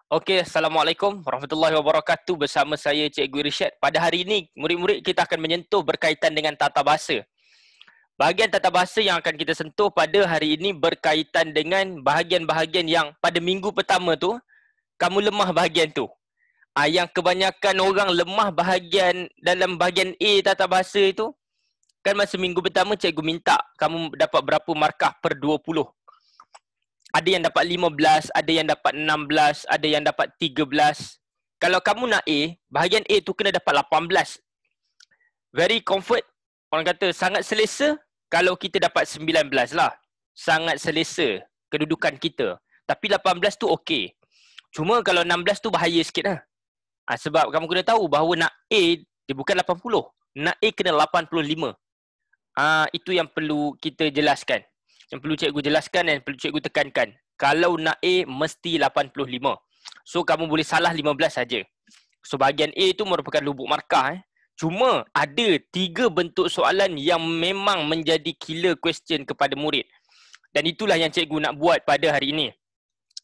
Okey, Assalamualaikum warahmatullahi wabarakatuh. Bersama saya Cikgu Irsyad. Pada hari ini, murid-murid kita akan menyentuh berkaitan dengan tata bahasa. Bahagian tata bahasa yang akan kita sentuh pada hari ini berkaitan dengan bahagian-bahagian yang pada minggu pertama tu, kamu lemah bahagian tu. Yang kebanyakan orang lemah bahagian dalam bahagian A tata bahasa itu, kan masa minggu pertama cikgu minta kamu dapat berapa markah per 20. Ada yang dapat 15, ada yang dapat 16, ada yang dapat 13. Kalau kamu nak A, bahagian A tu kena dapat 18. Very comfort, orang kata sangat selesa kalau kita dapat 19 lah. Sangat selesa kedudukan kita. Tapi 18 tu okey. Cuma kalau 16 tu bahaya sikit lah. Sebab kamu kena tahu bahawa nak A, dia bukan 80. Nak A kena 85. Itu yang perlu kita jelaskan. Yang perlu cikgu jelaskan dan perlu cikgu tekankan. Kalau nak A, mesti 85. So, kamu boleh salah 15 saja. So, bahagian A itu merupakan lubuk markah. Cuma, ada 3 bentuk soalan yang memang menjadi killer question kepada murid. Dan itulah yang cikgu nak buat pada hari ini.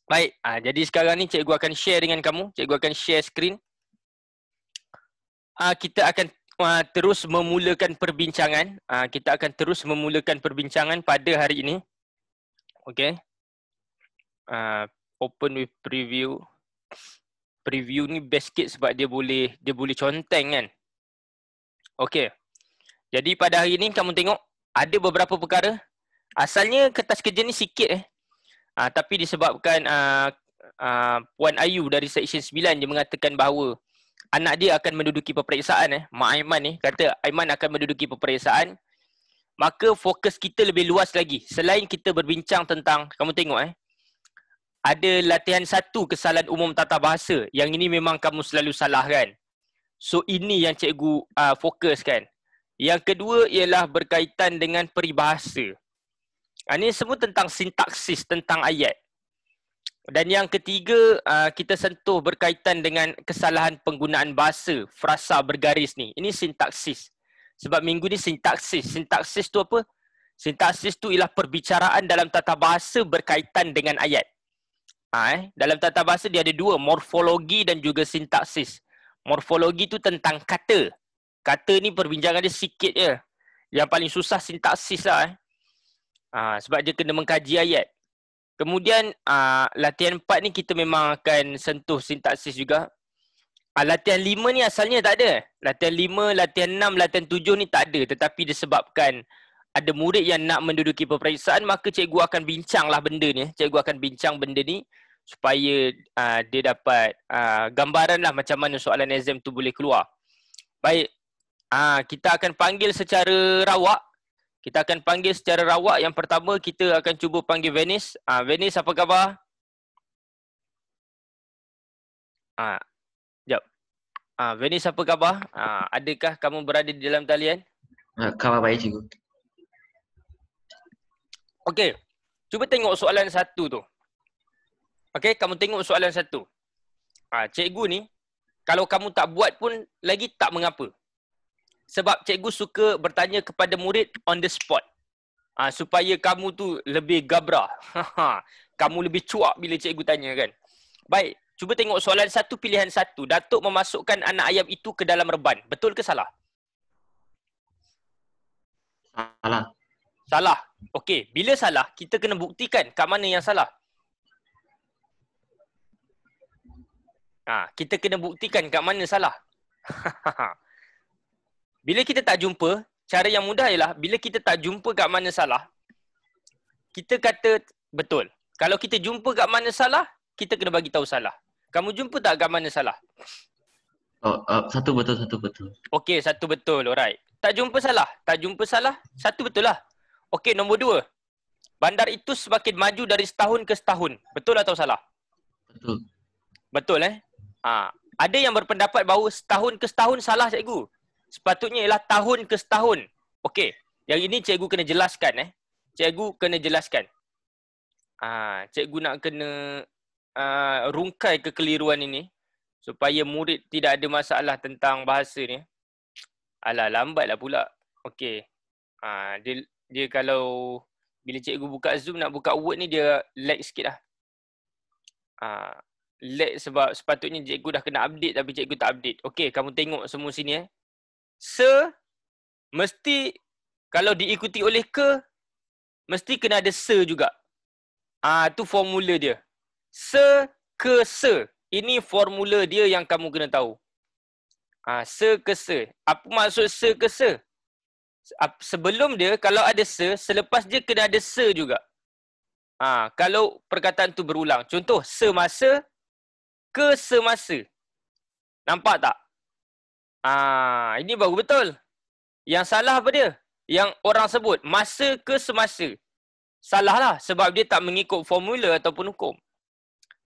Baik, jadi sekarang ni cikgu akan share dengan kamu. Cikgu akan share screen. Kita akan terus memulakan perbincangan. Kita akan terus memulakan perbincangan pada hari ini. Okay. Open with preview. Preview ni best sikit sebab dia boleh conteng kan. Okay. Jadi pada hari ini kamu tengok ada beberapa perkara. Asalnya kertas kerja ni sikit tapi disebabkan Puan Ayu dari Seksyen 9 dia mengatakan bahawa anak dia akan menduduki peperiksaan Mak Aiman ni kata Aiman akan menduduki peperiksaan, maka fokus kita lebih luas lagi. Selain kita berbincang tentang, kamu tengok ada latihan 1 kesalahan umum tata bahasa. Yang ini memang kamu selalu salah kan. So ini yang cikgu fokuskan. Yang kedua ialah berkaitan dengan peribahasa. Ini semua tentang sintaksis, tentang ayat. Dan yang ketiga, kita sentuh berkaitan dengan kesalahan penggunaan bahasa, frasa bergaris ni. Ini sintaksis. Sebab minggu ni sintaksis. Sintaksis tu apa? Sintaksis tu ialah perbicaraan dalam tata bahasa berkaitan dengan ayat. Dalam tata bahasa dia ada 2, morfologi dan juga sintaksis. Morfologi tu tentang kata. Kata ni perbincangan dia sikit je. Yang paling susah sintaksis lah. Sebab dia kena mengkaji ayat. Kemudian latihan 4 ni kita memang akan sentuh sintaksis juga. Latihan 5 ni asalnya tak ada. Latihan 5, latihan 6, latihan 7 ni tak ada. Tetapi disebabkan ada murid yang nak menduduki peperiksaan, maka cikgu akan bincanglah benda ni. Cikgu akan bincang benda ni supaya dia dapat gambaran lah macam mana soalan exam tu boleh keluar. Baik, kita akan panggil secara rawak. Kita akan panggil secara rawak. Yang pertama kita akan cuba panggil Venice. Venice, apa khabar? Sekejap. Venice, apa khabar? Adakah kamu berada di dalam talian? Khabar baik, cikgu. Okey. Cuba tengok soalan 1 tu. Okey, kamu tengok soalan 1. Cikgu ni, kalau kamu tak buat pun lagi tak mengapa. Sebab cikgu suka bertanya kepada murid on the spot. Supaya kamu tu lebih gabrah. Kamu lebih cuak bila cikgu tanya kan. Baik, cuba tengok soalan 1 pilihan 1. Datuk memasukkan anak ayam itu ke dalam reban. Betul ke salah? Salah. Salah. Okey, bila salah, kita kena buktikan kat mana yang salah. Kita kena buktikan kat mana salah. Bila kita tak jumpa, cara yang mudah ialah bila kita tak jumpa kat mana salah, kita kata betul. Kalau kita jumpa kat mana salah, kita kena bagi tahu salah. Kamu jumpa tak kat mana salah? Satu betul. Okey, 1 betul. Alright. Tak jumpa salah. Tak jumpa salah, 1 betul lah. Okey, nombor 2. Bandar itu semakin maju dari setahun ke setahun. Betul atau salah? Betul. Betul Ada yang berpendapat bahawa setahun ke setahun salah cikgu. Sepatutnya ialah tahun ke setahun. Okey, yang ini cikgu kena jelaskan Cikgu kena jelaskan. Cikgu nak kena rungkai kekeliruan ini supaya murid tidak ada masalah tentang bahasa ni. Alah, lambatlah pula. Okey. Dia kalau bila cikgu buka Zoom nak buka Word ni dia lag sikit lah. Lag sebab sepatutnya cikgu dah kena update tapi cikgu tak update. Okey, kamu tengok semua sini Se mesti kalau diikuti oleh ke mesti kena ada se juga. Tu formula dia. Se ke se. Ini formula dia yang kamu kena tahu. Se ke se. Apa maksud se ke se? Sebelum dia kalau ada se, selepas dia kena ada se juga. Kalau perkataan tu berulang. Contoh semasa ke semasa. Nampak tak? Ini baru betul. Yang salah apa dia? Yang orang sebut masa ke semasa. Salah lah sebab dia tak mengikut formula ataupun hukum.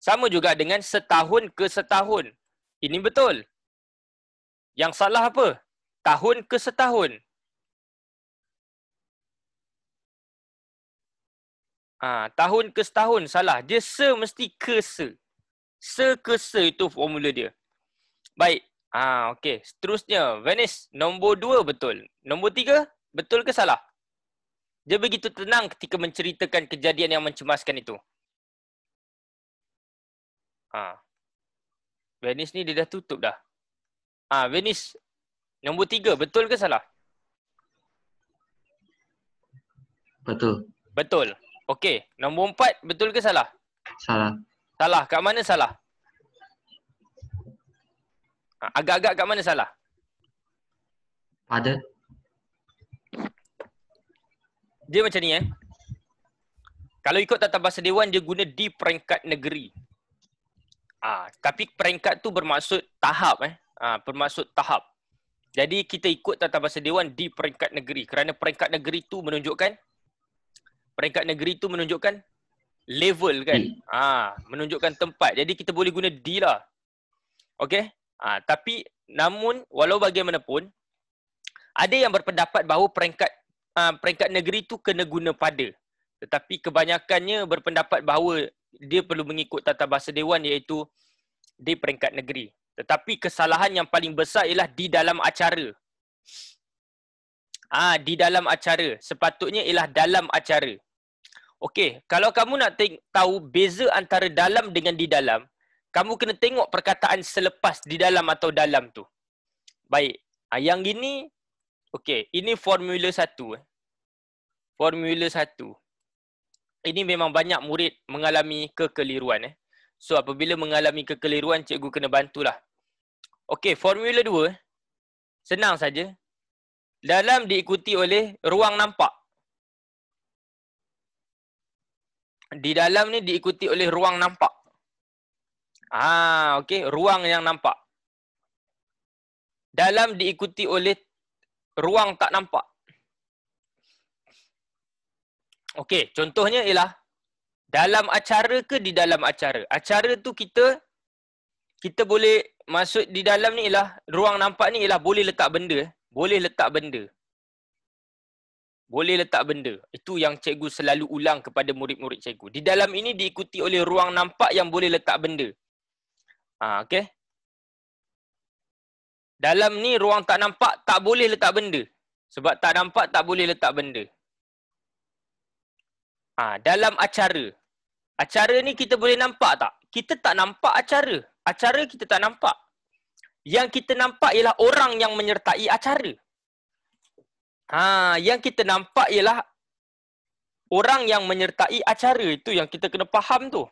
Sama juga dengan setahun ke setahun. Ini betul. Yang salah apa? Tahun ke setahun. Tahun ke setahun salah. Dia se mesti ke se. Se ke se itu formula dia. Baik. Okey. Seterusnya, Venice, nombor 2 betul. Nombor 3, betul ke salah? Dia begitu tenang ketika menceritakan kejadian yang mencemaskan itu. Venice ni dia dah tutup dah. Venice, nombor 3, betul ke salah? Betul. Betul. Okey. Nombor 4, betul ke salah? Salah. Salah. Kat mana salah? Agak-agak kat mana salah? Pada. Dia macam ni Kalau ikut Tata Bahasa Dewan, dia guna di peringkat negeri. Tapi peringkat tu bermaksud tahap bermaksud tahap. Jadi kita ikut Tata Bahasa Dewan di peringkat negeri. Kerana peringkat negeri tu menunjukkan level kan. Menunjukkan tempat. Jadi kita boleh guna di lah. Okey? Tapi namun walau bagaimanapun ada yang berpendapat bahawa peringkat negeri tu kena guna pada. Tetapi kebanyakannya berpendapat bahawa dia perlu mengikut Tata Bahasa Dewan iaitu di peringkat negeri. Tetapi kesalahan yang paling besar ialah di dalam acara. Di dalam acara. Sepatutnya ialah dalam acara. Okey, kalau kamu nak tahu beza antara dalam dengan di dalam, kamu kena tengok perkataan selepas di dalam atau dalam tu. Baik. Yang ini, okey, ini formula 1. Formula 1. Ini memang banyak murid mengalami kekeliruan. So, apabila mengalami kekeliruan, cikgu kena bantulah. Okey, formula 2. Senang saja. Dalam diikuti oleh ruang nampak. Di dalam ni diikuti oleh ruang nampak. Okey, ruang yang nampak. Dalam diikuti oleh ruang tak nampak. Okey, contohnya ialah dalam acara ke di dalam acara. Acara tu kita boleh maksud di dalam ni ialah ruang nampak ni ialah boleh letak benda. Boleh letak benda. Boleh letak benda. Itu yang cikgu selalu ulang kepada murid-murid cikgu. Di dalam ini diikuti oleh ruang nampak yang boleh letak benda. Okey. Dalam ni ruang tak nampak tak boleh letak benda. Sebab tak nampak tak boleh letak benda. Dalam acara. Acara ni kita boleh nampak tak? Kita tak nampak acara. Acara kita tak nampak. Yang kita nampak ialah orang yang menyertai acara. Yang kita nampak ialah orang yang menyertai acara. Itu yang kita kena faham tu.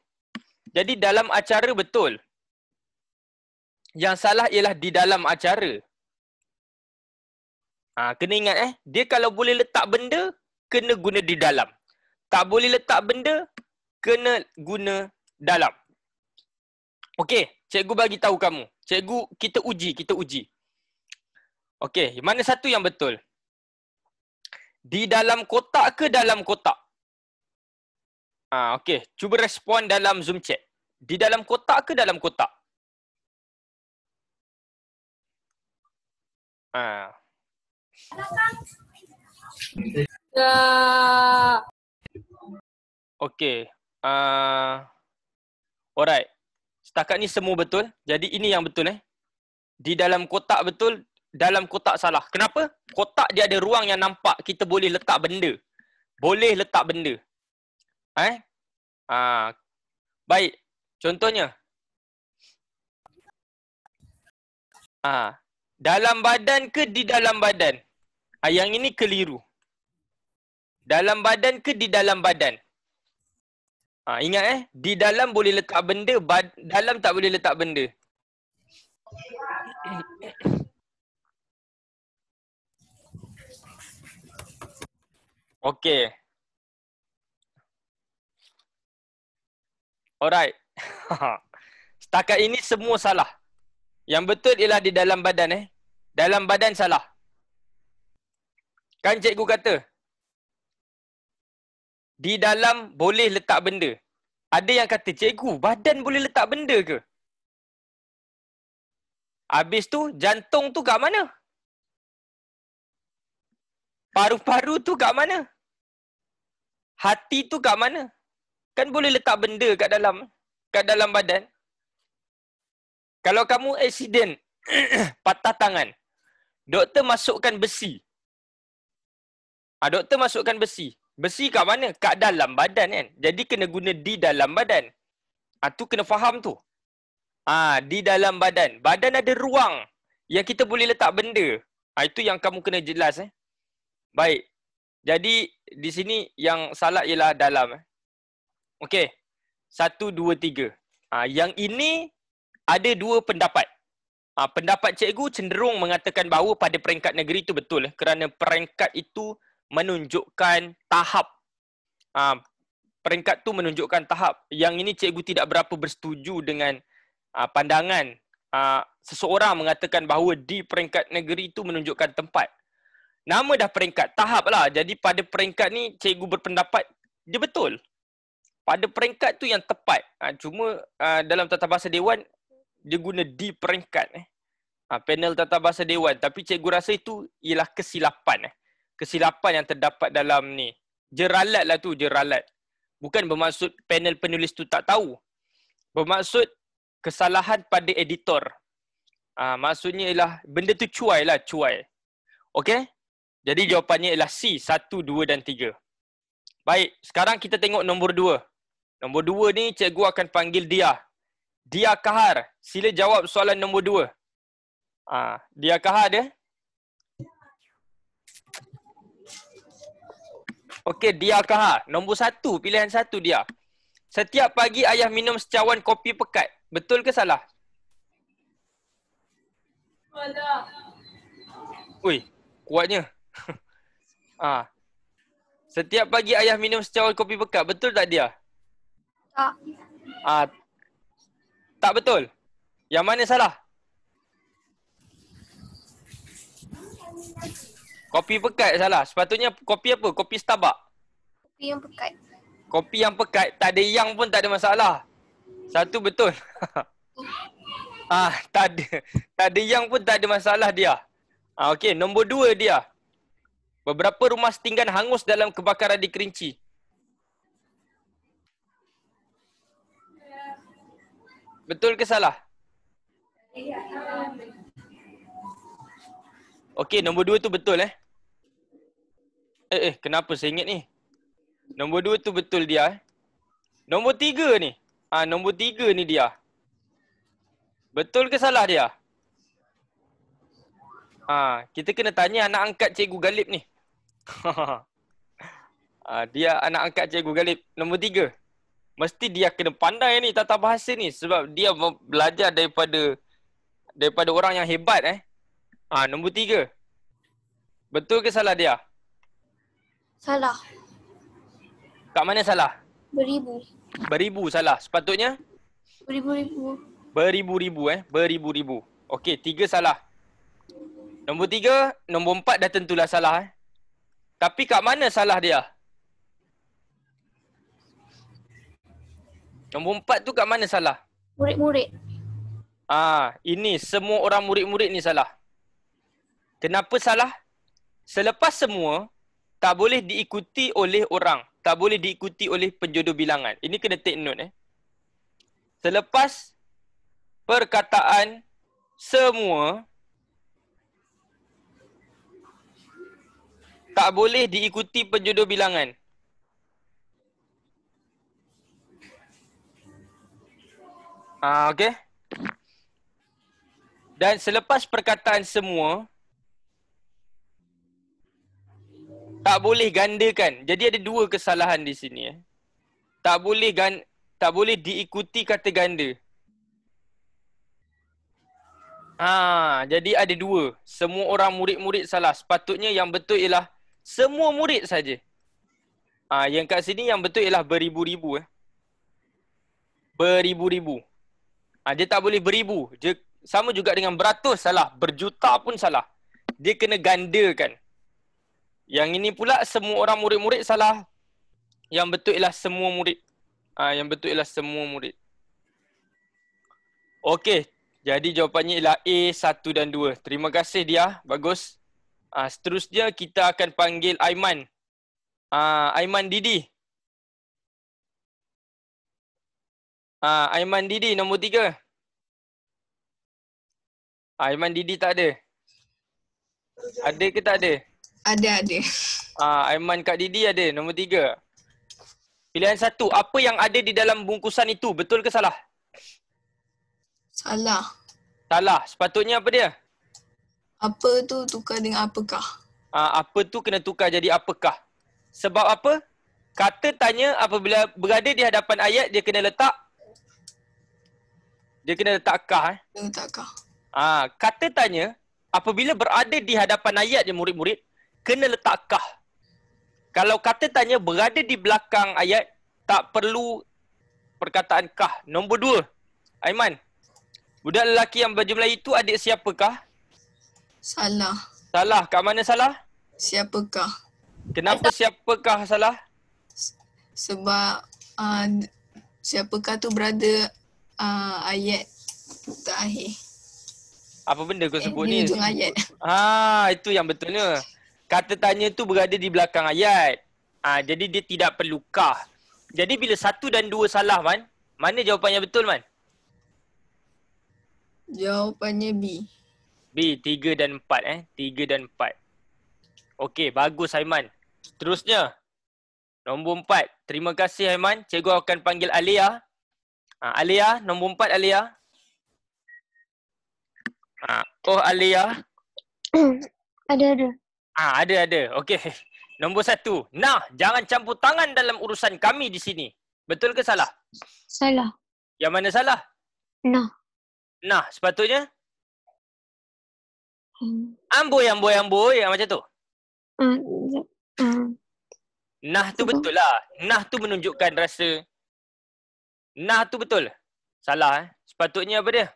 Jadi dalam acara betul. Yang salah ialah di dalam acara. Kena ingat dia kalau boleh letak benda, kena guna di dalam. Tak boleh letak benda, kena guna dalam. Okey, cikgu bagi tahu kamu. Kita uji. Okey, mana satu yang betul? Di dalam kotak ke dalam kotak? Okey, cuba respon dalam Zoom chat. Di dalam kotak ke dalam kotak? Okey. Alright. Setakat ni semua betul. Jadi ini yang betul Di dalam kotak betul, dalam kotak salah. Kenapa? Kotak dia ada ruang yang nampak. Kita boleh letak benda. Boleh letak benda. Baik. Contohnya. Dalam badan ke di dalam badan? Yang ini keliru. Dalam badan ke di dalam badan? Ingat di dalam boleh letak benda, dalam tak boleh letak benda. Okey. Alright. Setakat ini semua salah. Yang betul ialah di dalam badan Dalam badan salah. Kan cikgu kata, di dalam boleh letak benda. Ada yang kata, cikgu, badan boleh letak benda ke? Habis tu, jantung tu kat mana? Paru-paru tu kat mana? Hati tu kat mana? Kan boleh letak benda kat dalam badan. Kalau kamu accident, patah tangan, doktor masukkan besi. Doktor masukkan besi. Besi kat mana? Kat dalam badan kan. Jadi kena guna di dalam badan. Tu kena faham tu. Di dalam badan. Badan ada ruang yang kita boleh letak benda. Itu yang kamu kena jelas. Baik. Jadi di sini yang salah ialah dalam. Okey. 1, 2, 3. Yang ini ada dua pendapat. Pendapat cikgu cenderung mengatakan bahawa pada peringkat negeri itu betul. Kerana peringkat itu menunjukkan tahap. Peringkat tu menunjukkan tahap. Yang ini cikgu tidak berapa bersetuju dengan pandangan seseorang mengatakan bahawa di peringkat negeri itu menunjukkan tempat. Nama dah peringkat, tahap lah. Jadi pada peringkat ni cikgu berpendapat dia betul. Pada peringkat tu yang tepat. Cuma dalam tata bahasa dewan dia guna di peringkat. Panel tata bahasa dewan. Tapi cikgu rasa itu ialah kesilapan. Kesilapan yang terdapat dalam ni. Jeralat lah tu, jeralat. Bukan bermaksud panel penulis tu tak tahu. Bermaksud kesalahan pada editor. Maksudnya ialah benda tu cuai lah, cuai. Okey? Jadi jawapannya ialah C, 1, 2 dan 3. Baik, sekarang kita tengok nombor 2. Nombor 2 ni cikgu akan panggil Dia. Dia Kahar, sila jawab soalan nombor 2. Dia Kahar dia. Okey, Dia Kahar. Nombor 1, pilihan 1 dia. Setiap pagi ayah minum secawan kopi pekat. Betul ke salah? Ui, kuatnya. Setiap pagi ayah minum secawan kopi pekat. Betul tak dia? Tak. Tak betul. Yang mana salah? Kopi pekat salah. Sepatutnya kopi apa? Kopi Starbucks. Kopi yang pekat. Kopi yang pekat, tak ada yang pun tak ada masalah. Satu betul. Tak ada yang pun tak ada masalah dia. Okey, nombor 2 dia. Beberapa rumah setinggan hangus dalam kebakaran di Kerinci. Betul ke salah? Okey, nombor 2 tu betul kenapa saya ingat ni? Nombor 2 tu betul dia Nombor 3 ni. Nombor 3 ni dia. Betul ke salah dia? Kita kena tanya anak angkat Cikgu Galib ni. Dia anak angkat Cikgu Galib. Nombor 3. Mesti dia kena pandai ni tata bahasa ni. Sebab dia belajar daripada orang yang hebat Nombor 3. Betul ke salah dia? Salah. Kat mana salah? Beribu. Beribu salah. Sepatutnya? Beribu-ribu. Beribu-ribu Beribu-ribu. Okey, 3 salah. Nombor 3, nombor 4 dah tentulah salah Tapi kat mana salah dia? Nombor 4 tu kat mana salah? Murid-murid. Ini semua orang murid-murid ni salah. Kenapa salah? Selepas semua, tak boleh diikuti oleh orang. Tak boleh diikuti oleh penjodoh bilangan. Ini kena take note Selepas perkataan semua, tak boleh diikuti penjodoh bilangan. Okey. Dan selepas perkataan semua, tak boleh gandakan. Jadi ada dua kesalahan di sini. Tak boleh diikuti kata ganda. Jadi ada dua. Semua orang murid-murid salah. Sepatutnya yang betul ialah semua murid saja. Yang kat sini yang betul ialah beribu-ribu. Beribu-ribu. Dia tak boleh beribu. Dia sama juga dengan beratus salah. Berjuta pun salah. Dia kena gandakan. Yang ini pula semua orang murid-murid salah. Yang betul ialah semua murid. Yang betul ialah semua murid. Okey. Jadi jawapannya ialah A, 1 dan 2. Terima kasih dia. Bagus. Seterusnya kita akan panggil Aiman. Aiman Didi. Aiman Didi nombor 3. Aiman Didi tak ada. Ada ke tak ada? Ada. Aiman Kak Didi ada nombor 3. Pilihan 1. Apa yang ada di dalam bungkusan itu? Betul ke salah? Salah. Salah. Sepatutnya apa dia? Apa tu tukar dengan apakah? Apa tu kena tukar jadi apakah? Sebab apa? Kata tanya apabila berada di hadapan ayat dia kena letak kah. Dia letak kah? Kata tanya apabila berada di hadapan ayat dia murid-murid kena letak kah. Kalau kata tanya berada di belakang ayat tak perlu perkataan kah. Nombor 2. Aiman. Budak lelaki yang baju Melayu itu adik siapakah? Salah. Salah. Kat mana salah? Siapakah? Kenapa siapakah salah? Sebab siapakah tu berada ayat terakhir. Apa benda kau sebut Di ni? ujung ayat. Itu yang betulnya. Kata tanya tu berada di belakang ayat. Jadi dia tidak perlu kah. Jadi bila 1 dan 2 salah, Man, mana jawapannya betul, Man? Jawapannya B. B, 3 dan 4. 3 dan 4. Okey, bagus Aiman. Terusnya, nombor 4. Terima kasih Aiman. Cikgu akan panggil Alia. Alia, nombor 4 Alia. Alia. Ada. Ada. Okey. Nombor 1. Nah, jangan campur tangan dalam urusan kami di sini. Betul ke salah? Salah. Yang mana salah? Nah, sepatutnya? Amboi, macam tu. Nah tu betul lah. Nah tu menunjukkan rasa. Nah tu betul. Salah Sepatutnya apa dia?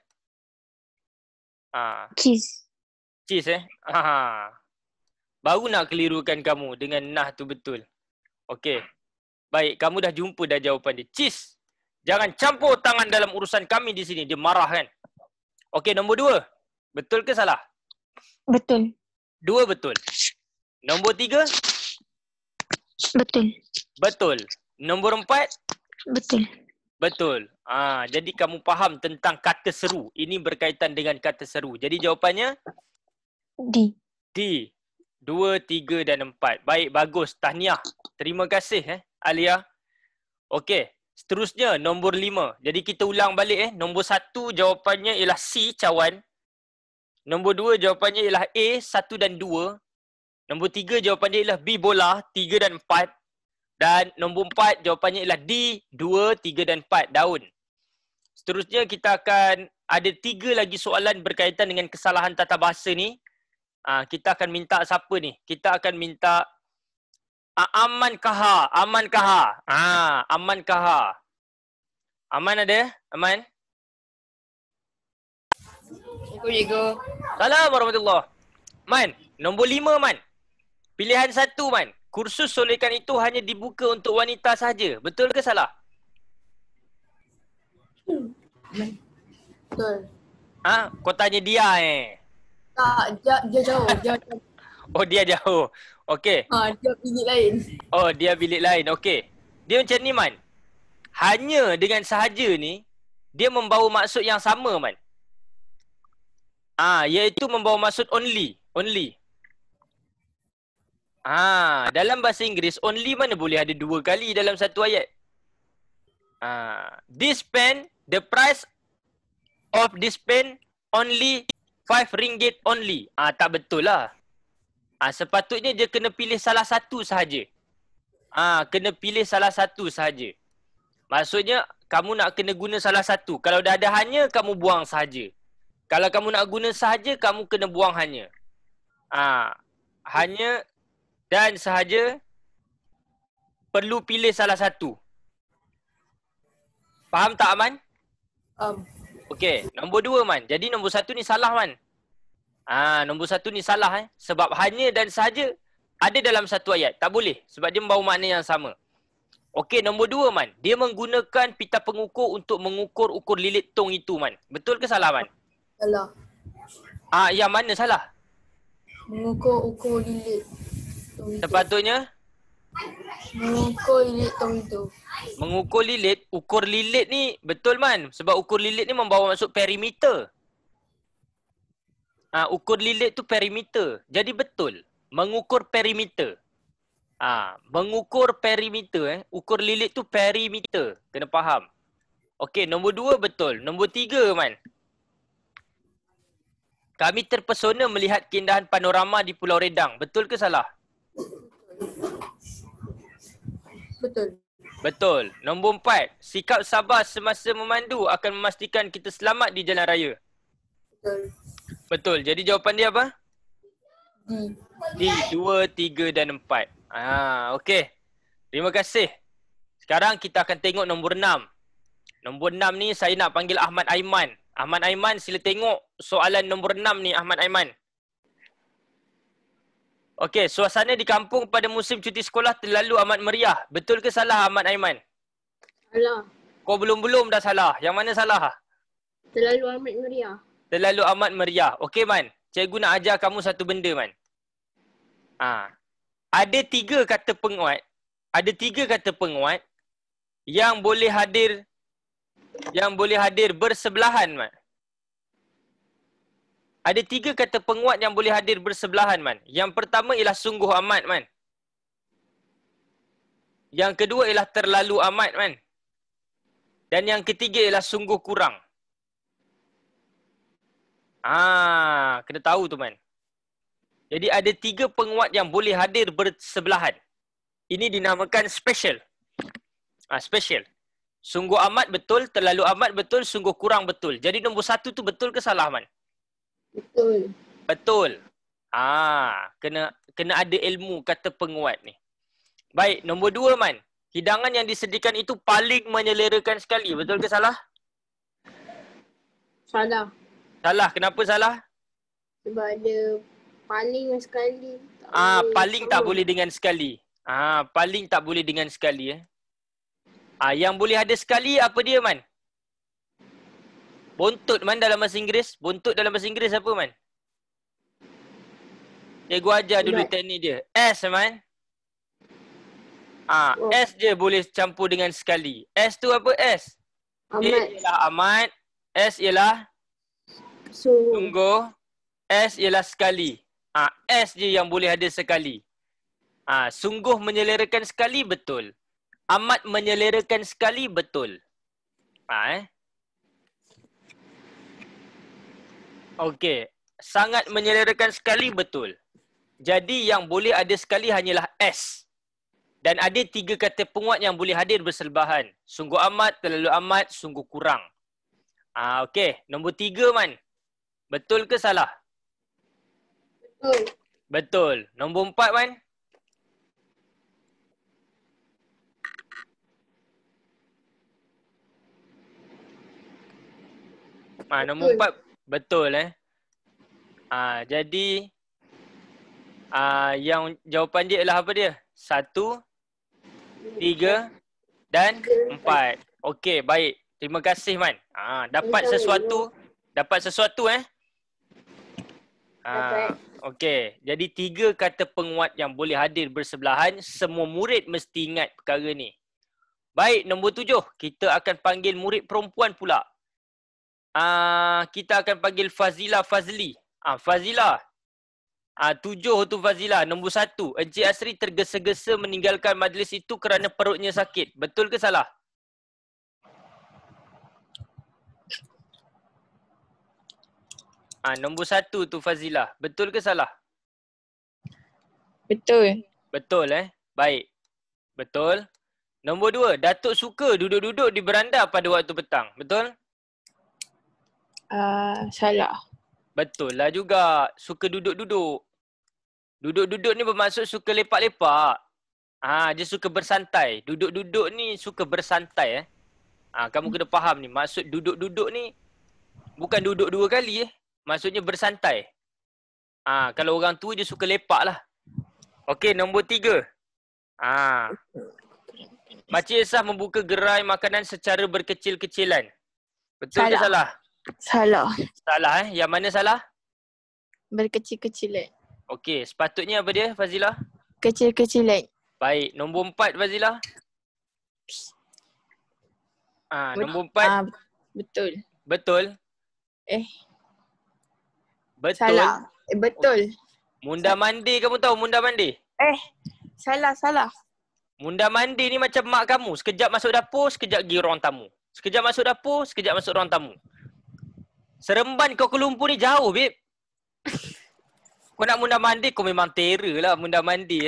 Cheese. Cheese Baru nak kelirukan kamu dengan nah tu betul. Okey. Baik, kamu dah jumpa dah jawapan dia. Cheese. Jangan campur tangan dalam urusan kami di sini. Dia marah kan? Okey, nombor 2. Betul ke salah? Betul. 2 betul. Nombor 3? Betul. Nombor 4? Betul. Jadi kamu faham tentang kata seru. Ini berkaitan dengan kata seru. Jadi jawapannya? D. 2, 3 dan 4. Baik, bagus. Tahniah. Terima kasih Alia. Okey. Seterusnya nombor 5. Jadi kita ulang balik Nombor 1 jawapannya ialah C, cawan. Nombor 2 jawapannya ialah A, 1 dan 2. Nombor 3 jawapannya ialah B, bola, 3 dan 4. Dan nombor 4 jawapannya ialah D, 2, 3 dan 4, daun. Seterusnya kita akan ada 3 lagi soalan berkaitan dengan kesalahan tata bahasa ni. Kita akan minta siapa ni? Kita akan minta Aman Kaha. Aman ada? Aman? Cikgu. Salam warahmatullahi. Man, nombor 5 Man. Pilihan 1 Man. Kursus solekan itu hanya dibuka untuk wanita sahaja. Betul ke salah? Betul. Kau tanya dia Tak, dia jauh. Dia jauh. Okey. Dia bilik lain. Dia bilik lain. Okey. Dia macam ni Man. Hanya dengan sahaja ni, dia membawa maksud yang sama Man. Iaitu membawa maksud only. Dalam bahasa Inggeris, only mana boleh ada 2 kali dalam satu ayat. This pen, the price of this pen only RM5 only. Tak betul lah. Sepatutnya dia kena pilih salah satu sahaja. Kena pilih salah satu sahaja. Maksudnya kamu nak kena guna salah satu. Kalau dah ada hanya, kamu buang sahaja. Kalau kamu nak guna sahaja, kamu kena buang hanya. Hanya dan sahaja perlu pilih salah satu. Faham tak, Aman? Okey, nombor 2, Man. Jadi nombor 1 ni salah, Man. Nombor 1 ni salah sebab hanya dan sahaja ada dalam satu ayat. Tak boleh sebab dia membawa makna yang sama. Okey, nombor 2, Man. Dia menggunakan pita pengukur untuk mengukur ukur lilit tong itu, Man. Betul ke salah, Man? Salah. Yang mana salah? Mengukur lilit tong itu. Sepatutnya Mengukur lilit tong itu. mengukur lilit. Ukur lilit ni betul, Man. Sebab ukur lilit ni membawa maksud perimeter. Ukur lilit tu perimeter. Jadi betul. Mengukur perimeter. Mengukur perimeter. Ukur lilit tu perimeter. Kena faham. Okey, nombor 2 betul. Nombor 3, Man. Kami terpesona melihat keindahan panorama di Pulau Redang. Betul ke salah? Betul. Betul. Nombor 4. Sikap sabar semasa memandu akan memastikan kita selamat di jalan raya. Betul. Betul. Jadi jawapan dia apa? D. D. 2, 3 dan 4. Okey. Terima kasih. Sekarang kita akan tengok nombor 6. Nombor 6 ni saya nak panggil Ahmad Aiman. Ahmad Aiman, sila tengok soalan nombor 6 ni, Ahmad Aiman. Okey, suasana di kampung pada musim cuti sekolah terlalu amat meriah. Betul ke salah, Ahmad Aiman? Salah. Kau belum dah salah. Yang mana salah? Terlalu amat meriah. Terlalu amat meriah. Okey, Man. Cikgu nak ajar kamu satu benda, Man. Ada 3 kata penguat. Ada 3 kata penguat yang boleh hadir bersebelahan, Man. Ada 3 kata penguat yang boleh hadir bersebelahan, Man. Yang pertama ialah sungguh amat, Man. Yang kedua ialah terlalu amat, Man. Dan yang ketiga ialah sungguh kurang. Kena tahu tu, Man. Jadi ada 3 penguat yang boleh hadir bersebelahan. Ini dinamakan special. Special. Sungguh amat betul, terlalu amat betul, sungguh kurang betul. Jadi nombor 1 tu betul ke salah, Man? Betul. Betul. Kena ada ilmu kata penguat ni. Baik, nombor 2, Man. Hidangan yang disediakan itu paling menyelerakan sekali. Betul ke salah? Salah. Salah. Kenapa salah? Sebab ada paling sekali. Paling tak boleh dengan sekali. Paling tak boleh dengan sekali. Yang boleh ada sekali apa dia, Man? Bontot, Man, dalam bahasa Inggeris. Bontot dalam bahasa Inggeris apa, Man? Cikgu ajar dulu teknik dia. S, Man. S je boleh campur dengan sekali. S tu apa S? Amat. A ialah amat. S ialah sungguh. S ialah sekali. S je yang boleh ada sekali. Sungguh menyelerakan sekali, betul. Amat menyelerakan sekali, betul. Okey. Sangat menyelerakan sekali, betul. Jadi yang boleh ada sekali hanyalah S. Dan ada 3 kata penguat yang boleh hadir bersebelahan. Sungguh amat, terlalu amat, sungguh kurang. Okey. Nombor 3, Man. Betul ke salah? Betul. Betul. Nombor 4, Man. Nombor 4 betul jadi yang jawapan dia ialah apa dia? 1, 3 dan 4. Okey, baik. Terima kasih, Man. Dapat sesuatu. Okey. Jadi 3 kata penguat yang boleh hadir bersebelahan. Semua murid mesti ingat perkara ni. Baik, nombor 7. Kita akan panggil murid perempuan pula. Kita akan panggil Fazila Fazli. Fazila. 7 tu Fazila. Nombor 1. Encik Asri tergesa-gesa meninggalkan majlis itu kerana perutnya sakit. Betul ke salah? Nombor 1 tu Fazilah. Betul ke salah? Betul. Betul Baik. Betul. Nombor 2, Datuk suka duduk-duduk di beranda pada waktu petang. Betul? Salah. Betul lah juga. Suka duduk-duduk. Duduk-duduk ni bermaksud suka lepak-lepak. Dia suka bersantai. Duduk-duduk ni suka bersantai kamu kena faham ni. Maksud duduk-duduk ni bukan duduk 2 kali Maksudnya bersantai. Kalau orang tua dia suka lepak lah. Okey, nombor 3. Makcik Esah membuka gerai makanan secara berkecil-kecilan. Betul ke salah? Salah. Salah Yang mana salah? Berkecil-kecilan. Okey, sepatutnya apa dia Fazilah? Kecil-kecilan. Baik, nombor 4 Fazilah. Nombor 4. Betul. Betul. Betul. Salah. Betul. Munda mandi, kamu tahu munda mandi? Salah. Munda mandi ni macam mak kamu. Sekejap masuk dapur, sekejap pergi ruang tamu. Sekejap masuk dapur, sekejap masuk ruang tamu. Seremban Kuala Lumpur ni jauh, babe. Kau nak munda mandi, kau memang terror lah munda mandi.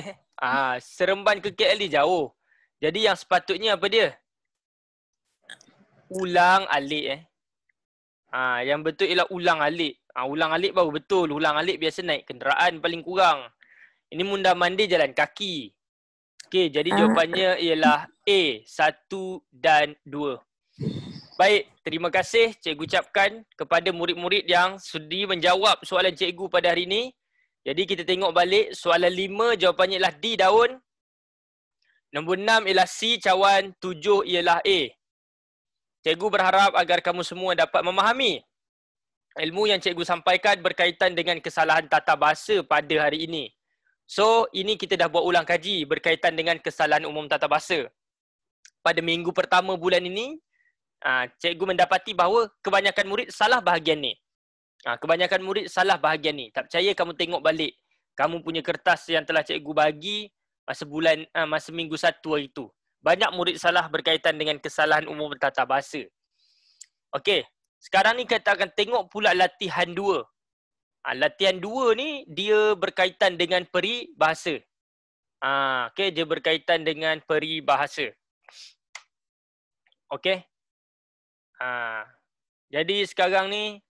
Seremban ke KL ni jauh. Jadi yang sepatutnya apa dia? Ulang alik yang betul ialah ulang alik. Ulang alik baru betul. Ulang alik biasa naik kenderaan paling kurang. Ini munda mandi jalan kaki. Okey, jadi jawapannya ialah A, 1 dan 2. Baik, terima kasih cikgu ucapkan kepada murid-murid yang sudi menjawab soalan cikgu pada hari ini. Jadi kita tengok balik soalan 5 jawapannya ialah D, daun. Nombor 6 ialah C, cawan. 7 ialah A. Cikgu berharap agar kamu semua dapat memahami ilmu yang cikgu sampaikan berkaitan dengan kesalahan tata bahasa pada hari ini. So, ini kita dah buat ulang kaji berkaitan dengan kesalahan umum tata bahasa. Pada minggu pertama bulan ini, cikgu mendapati bahawa kebanyakan murid salah bahagian ni. Kebanyakan murid salah bahagian ni. Tak percaya kamu tengok balik. Kamu punya kertas yang telah cikgu bagi masa minggu 1 hari tu. Banyak murid salah berkaitan dengan kesalahan umum tata bahasa. Okey, sekarang ni kita akan tengok pula latihan 2. Latihan 2 ni dia berkaitan dengan peribahasa. Okey, dia berkaitan dengan peribahasa. Okey. Jadi sekarang ni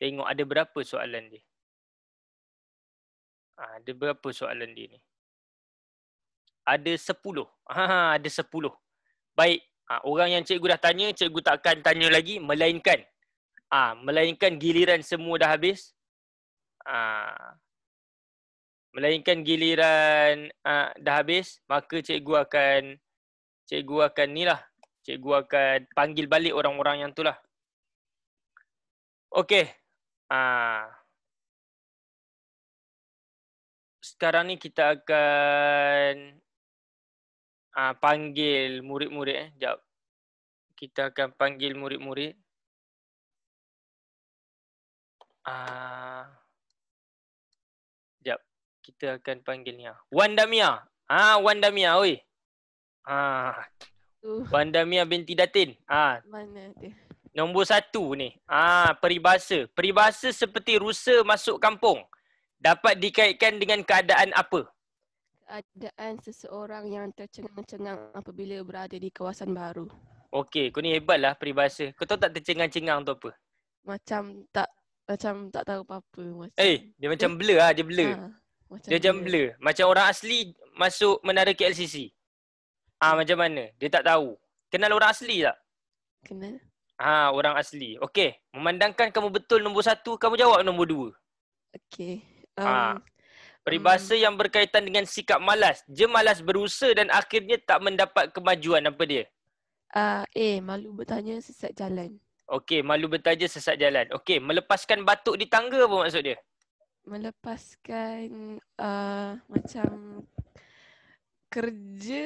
tengok ada berapa soalan dia. Ada berapa soalan dia ni? Ada 10. Ada 10. Baik. Orang yang cikgu dah tanya, cikgu tak akan tanya lagi. Melainkan giliran semua dah habis. Melainkan giliran dah habis, maka cikgu akan panggil balik orang-orang yang tu lah. Okey. Sekarang ni kita akan panggil murid-murid. Sekejap. Kita akan panggil murid-murid. Sekejap. Kita akan panggil ni. Wan Damia. Wan Damia, oi. Wan Damia binti Datin. Mana dia? Nombor 1 ni. Peribahasa. Peribahasa seperti rusa masuk kampung dapat dikaitkan dengan keadaan apa? Keadaan seseorang yang tercengang-cengang apabila berada di kawasan baru. Okey, kau ni hebat lah peribahasa. Kau tahu tak tercengang-cengang tu apa? Macam tak tahu apa-apa. Dia macam blur lah, dia blur. Dia macam blur. Macam orang asli masuk menara KLCC. Macam mana? Dia tak tahu. Kenal orang asli tak? Kenal. Orang asli. Okey, memandangkan kamu betul nombor 1, kamu jawab nombor 2. Okey. Peribahasa yang berkaitan dengan sikap malas. Dia malas berusaha dan akhirnya tak mendapat kemajuan. Apa dia? Malu bertanya sesat jalan. Okey, malu bertanya sesat jalan. Okey, melepaskan batuk di tangga apa maksud dia? Melepaskan macam kerja.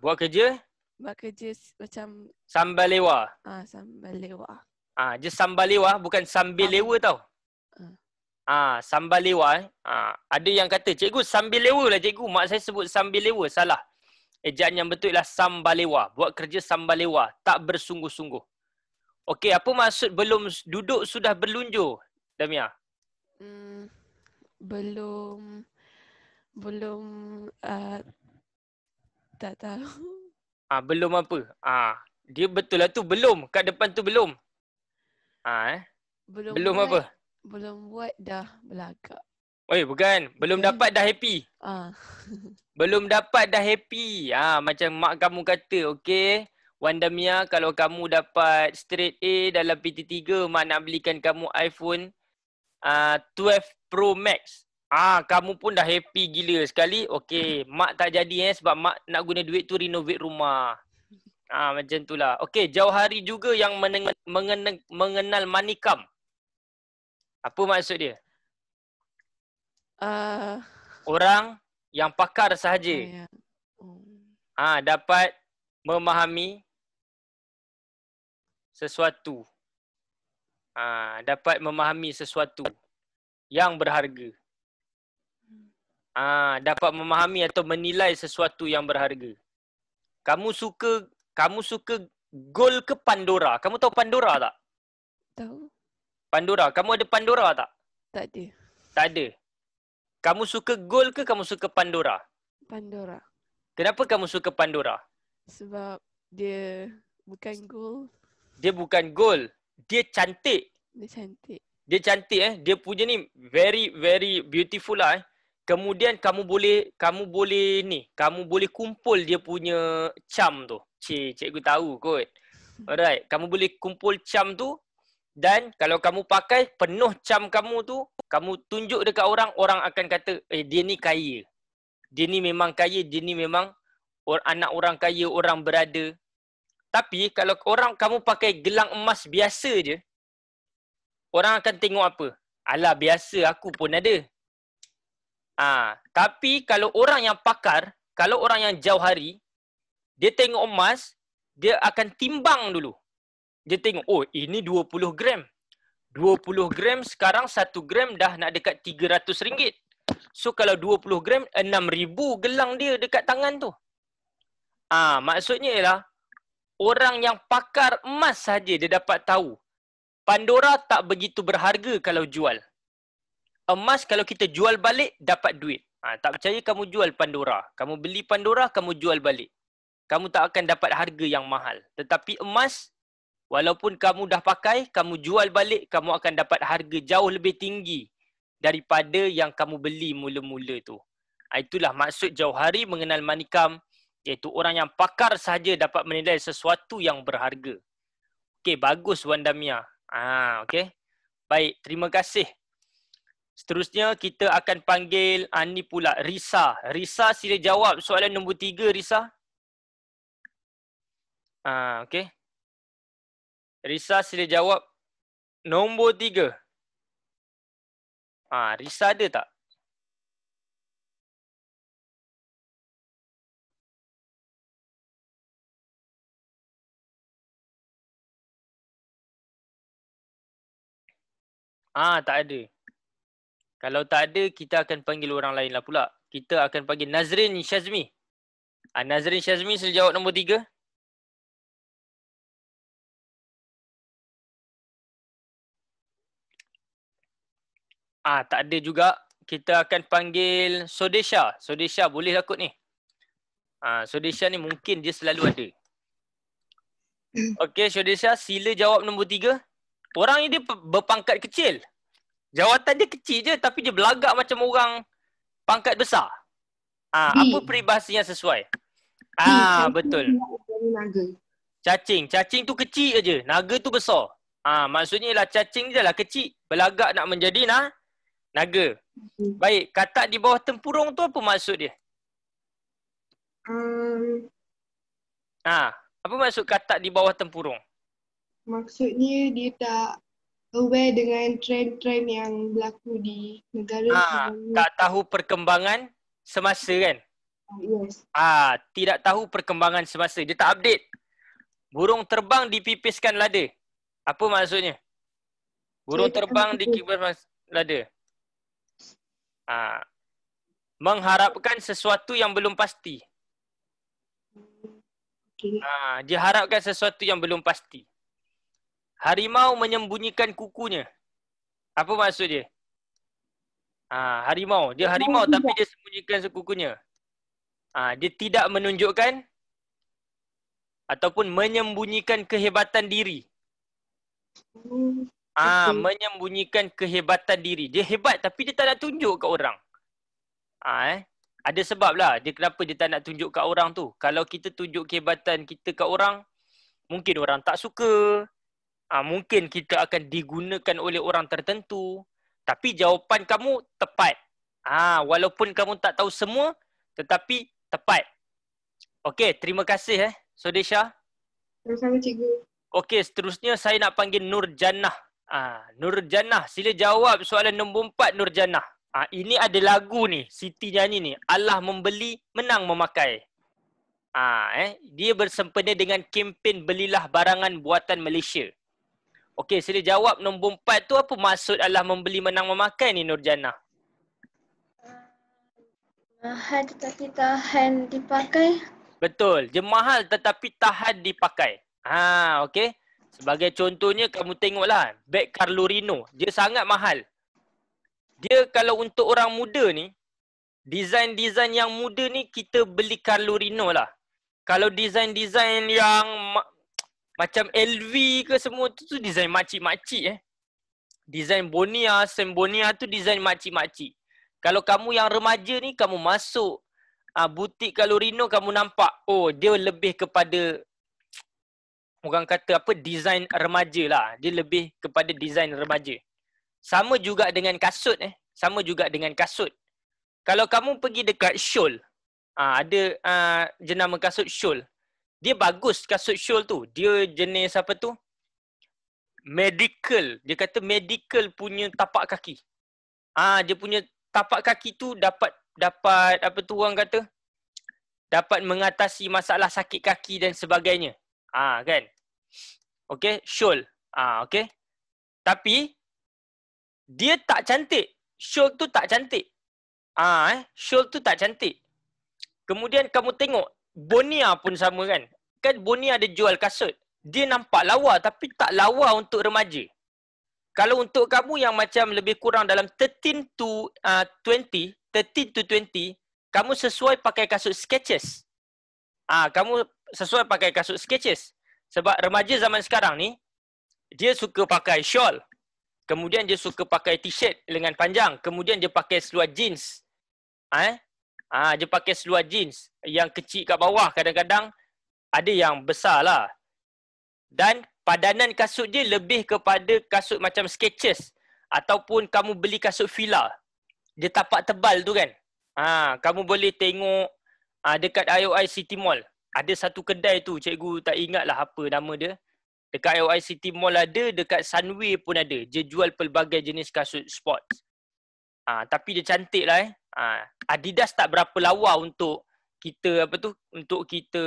Buat kerja? Buat kerja macam sambal lewa. Sambal lewa. Dia sambal lewa bukan sambil lewa tau. Sambal lewa. Ada yang kata, cikgu sambil lewa lah cikgu. Mak saya sebut sambil lewa. Salah. Ejaan yang betul ialah sambal lewa. Buat kerja sambal lewa. Tak bersungguh-sungguh. Okey, apa maksud belum duduk sudah berlunjur, Damia? Belum tak tahu. Belum apa? Dia betul lah tu, belum. Kat depan tu belum. Belum buat, apa? Belum buat dah belagak. Bukan. Belum Bukan. dapat dah happy. Belum dapat dah happy. Macam mak kamu kata, okey. Wan Damia, kalau kamu dapat straight A dalam PT3, mak nak belikan kamu iPhone 12 Pro Max. Kamu pun dah happy gila sekali. Okey, mak tak jadi sebab mak nak guna duit tu renovate rumah. Macam itulah. Okey, Jauhari juga yang mengenal manikam. Apa maksud dia? Orang yang pakar sahaja. Dapat memahami sesuatu. Dapat memahami sesuatu yang berharga. Dapat memahami atau menilai sesuatu yang berharga. Kamu suka gold ke Pandora? Kamu tahu Pandora tak? Tahu. Pandora. Kamu ada Pandora tak? Tak ada. Tak ada. Kamu suka gold ke kamu suka Pandora? Pandora. Kenapa kamu suka Pandora? Sebab dia bukan gold. Dia bukan gold. Dia cantik. Dia cantik. Dia cantik Dia punya ni very very beautiful lah Kemudian kamu boleh kumpul dia punya charm tu. Cikgu tahu kot. Alright, kamu boleh kumpul charm tu dan kalau kamu pakai penuh charm kamu tu, kamu tunjuk dekat orang, orang akan kata, dia ni kaya. Dia ni memang kaya, dia ni memang anak orang kaya, orang berada. Tapi kalau kamu pakai gelang emas biasa je, orang akan tengok apa? Alah, biasa, aku pun ada. Tapi kalau orang yang pakar, kalau orang yang Jauhari, dia tengok emas, dia akan timbang dulu. Dia tengok, ini 20 gram. 20 gram sekarang 1 gram dah nak dekat RM300. So kalau 20 gram, 6,000 gelang dia dekat tangan tu. Maksudnya ialah, orang yang pakar emas saja dia dapat tahu. Pandora tak begitu berharga kalau jual. Emas kalau kita jual balik, dapat duit. Tak percaya kamu jual Pandora. Kamu beli Pandora, kamu jual balik. Kamu tak akan dapat harga yang mahal. Tetapi emas, walaupun kamu dah pakai, kamu jual balik, kamu akan dapat harga jauh lebih tinggi daripada yang kamu beli mula-mula tu. Itulah maksud Jauhari mengenal manikam, iaitu orang yang pakar sahaja dapat menilai sesuatu yang berharga. Okey, bagus Wan Damia. Okey. Baik, terima kasih. Seterusnya kita akan panggil ni pula Risa. Risa sila jawab soalan nombor 3 Risa. Okey. Risa sila jawab nombor 3. Risa ada tak? Tak ada. Kalau tak ada, kita akan panggil orang lain lah pula. Kita akan panggil Nazrin Syazmi. Nazrin Syazmi sila jawab nombor 3. Tak ada juga. Kita akan panggil Sodesha. Sodesha boleh lah kot ni. Sodesha ni mungkin dia selalu ada. Okey Sodesha, sila jawab nombor 3. Orang ni dia berpangkat kecil. Jawatan dia kecil je tapi dia belagak macam orang pangkat besar. Apa peribahasa yang sesuai? Betul. Cacing. Cacing tu kecil aje. Naga tu besar. Maksudnya ialah cacing je lah kecil. Belagak nak menjadi naga. Baik, katak di bawah tempurung tu apa maksud dia? Apa maksud katak di bawah tempurung? Maksudnya dia tak aware dengan trend-trend yang berlaku di negara. Tak tahu perkembangan semasa kan? Yes. Tidak tahu perkembangan semasa. Dia tak update. Burung terbang dipipiskan lada. Apa maksudnya? Burung terbang dipipiskan lada. Mengharapkan sesuatu yang belum pasti. Okay. Dia harapkan sesuatu yang belum pasti. Harimau menyembunyikan kukunya. Apa maksud dia? Harimau. Dia harimau tapi dia sembunyikan kukunya. Dia tidak menunjukkan ataupun menyembunyikan kehebatan diri. Menyembunyikan kehebatan diri. Dia hebat tapi dia tak nak tunjuk kat orang. Ada sebab lah dia kenapa dia tak nak tunjuk kat orang tu. Kalau kita tunjuk kehebatan kita kat orang, mungkin orang tak suka. Mungkin kita akan digunakan oleh orang tertentu. Tapi jawapan kamu tepat. Walaupun kamu tak tahu semua, tetapi tepat. Okey, terima kasih Sodesha. Sama-sama cikgu. Okey, seterusnya saya nak panggil Nur Jannah. Nur Jannah, sila jawab soalan nombor 4 Nur Jannah. Ini ada lagu ni, Siti nyanyi ni. Allah membeli, menang memakai. Dia bersempena dengan kempen belilah barangan buatan Malaysia. Okey, sila jawab nombor 4 tu apa maksud Allah membeli, menang memakai ni Nur Jannah? Mahal tetapi tahan dipakai. Betul, dia mahal tetapi tahan dipakai. Okey. Sebagai contohnya kamu tengoklah beg Carlo Rino, dia sangat mahal. Dia kalau untuk orang muda ni, design-design yang muda ni kita beli Carlo Rino lah. Kalau design-design yang macam LV ke semua tu design makcik-makcik Design Bonia, Sam Bonia tu design makcik-makcik. Kalau kamu yang remaja ni, kamu masuk butik Carlo Rino, kamu nampak, dia lebih kepada orang kata apa, design remaja lah. Dia lebih kepada design remaja. Sama juga dengan kasut Sama juga dengan kasut. Kalau kamu pergi dekat Scholl, ada jenama kasut Scholl. Dia bagus kasut Scholl tu. Dia jenis apa tu? Medical. Dia kata medical punya tapak kaki. Dia punya tapak kaki tu dapat apa tu orang kata? Dapat mengatasi masalah sakit kaki dan sebagainya. Kan? Okey, Scholl. Okey. Tapi dia tak cantik. Scholl tu tak cantik. Scholl tu tak cantik. Kemudian kamu tengok Bonia pun sama kan. Kan Bonia ada jual kasut. Dia nampak lawa tapi tak lawa untuk remaja. Kalau untuk kamu yang macam lebih kurang dalam 13 to 20, kamu sesuai pakai kasut Skechers. Kamu sesuai pakai kasut Skechers. Sebab remaja zaman sekarang ni, dia suka pakai shawl. Kemudian dia suka pakai t-shirt lengan panjang. Kemudian dia pakai seluar jeans. Dia pakai seluar jeans yang kecil kat bawah. Kadang-kadang ada yang besar lah. Dan padanan kasut dia lebih kepada kasut macam Skechers. Ataupun kamu beli kasut Fila. Dia tapak tebal tu kan. Kamu boleh tengok dekat IOI City Mall. Ada satu kedai tu, cikgu tak ingat lah apa nama dia. Dekat IOI City Mall ada, dekat Sunway pun ada. Dia jual pelbagai jenis kasut sports. Tapi dia cantik lah Adidas tak berapa lawa untuk kita untuk kita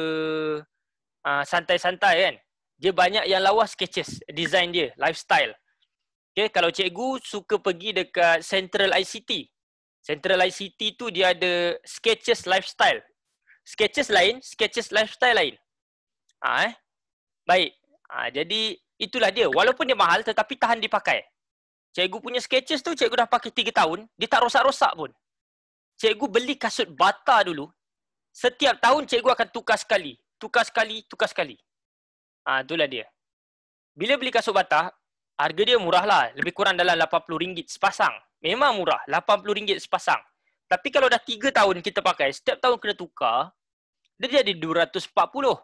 santai-santai kan. Dia banyak yang lawa Skechers, design dia, lifestyle. Okay, kalau cikgu suka pergi dekat Central ICT. Central ICT tu dia ada Skechers lifestyle. Skechers lain, Skechers lifestyle lain. Baik. Jadi itulah dia. Walaupun dia mahal tetapi tahan dipakai. Cikgu punya Skechers tu cikgu dah pakai 3 tahun, dia tak rosak-rosak pun. Cikgu beli kasut Bata dulu. Setiap tahun cikgu akan tukar sekali. Itulah dia. Bila beli kasut Bata, harga dia murah lah. Lebih kurang dalam RM80 sepasang. Memang murah, RM80 sepasang. Tapi kalau dah 3 tahun kita pakai, setiap tahun kena tukar, dia jadi RM240.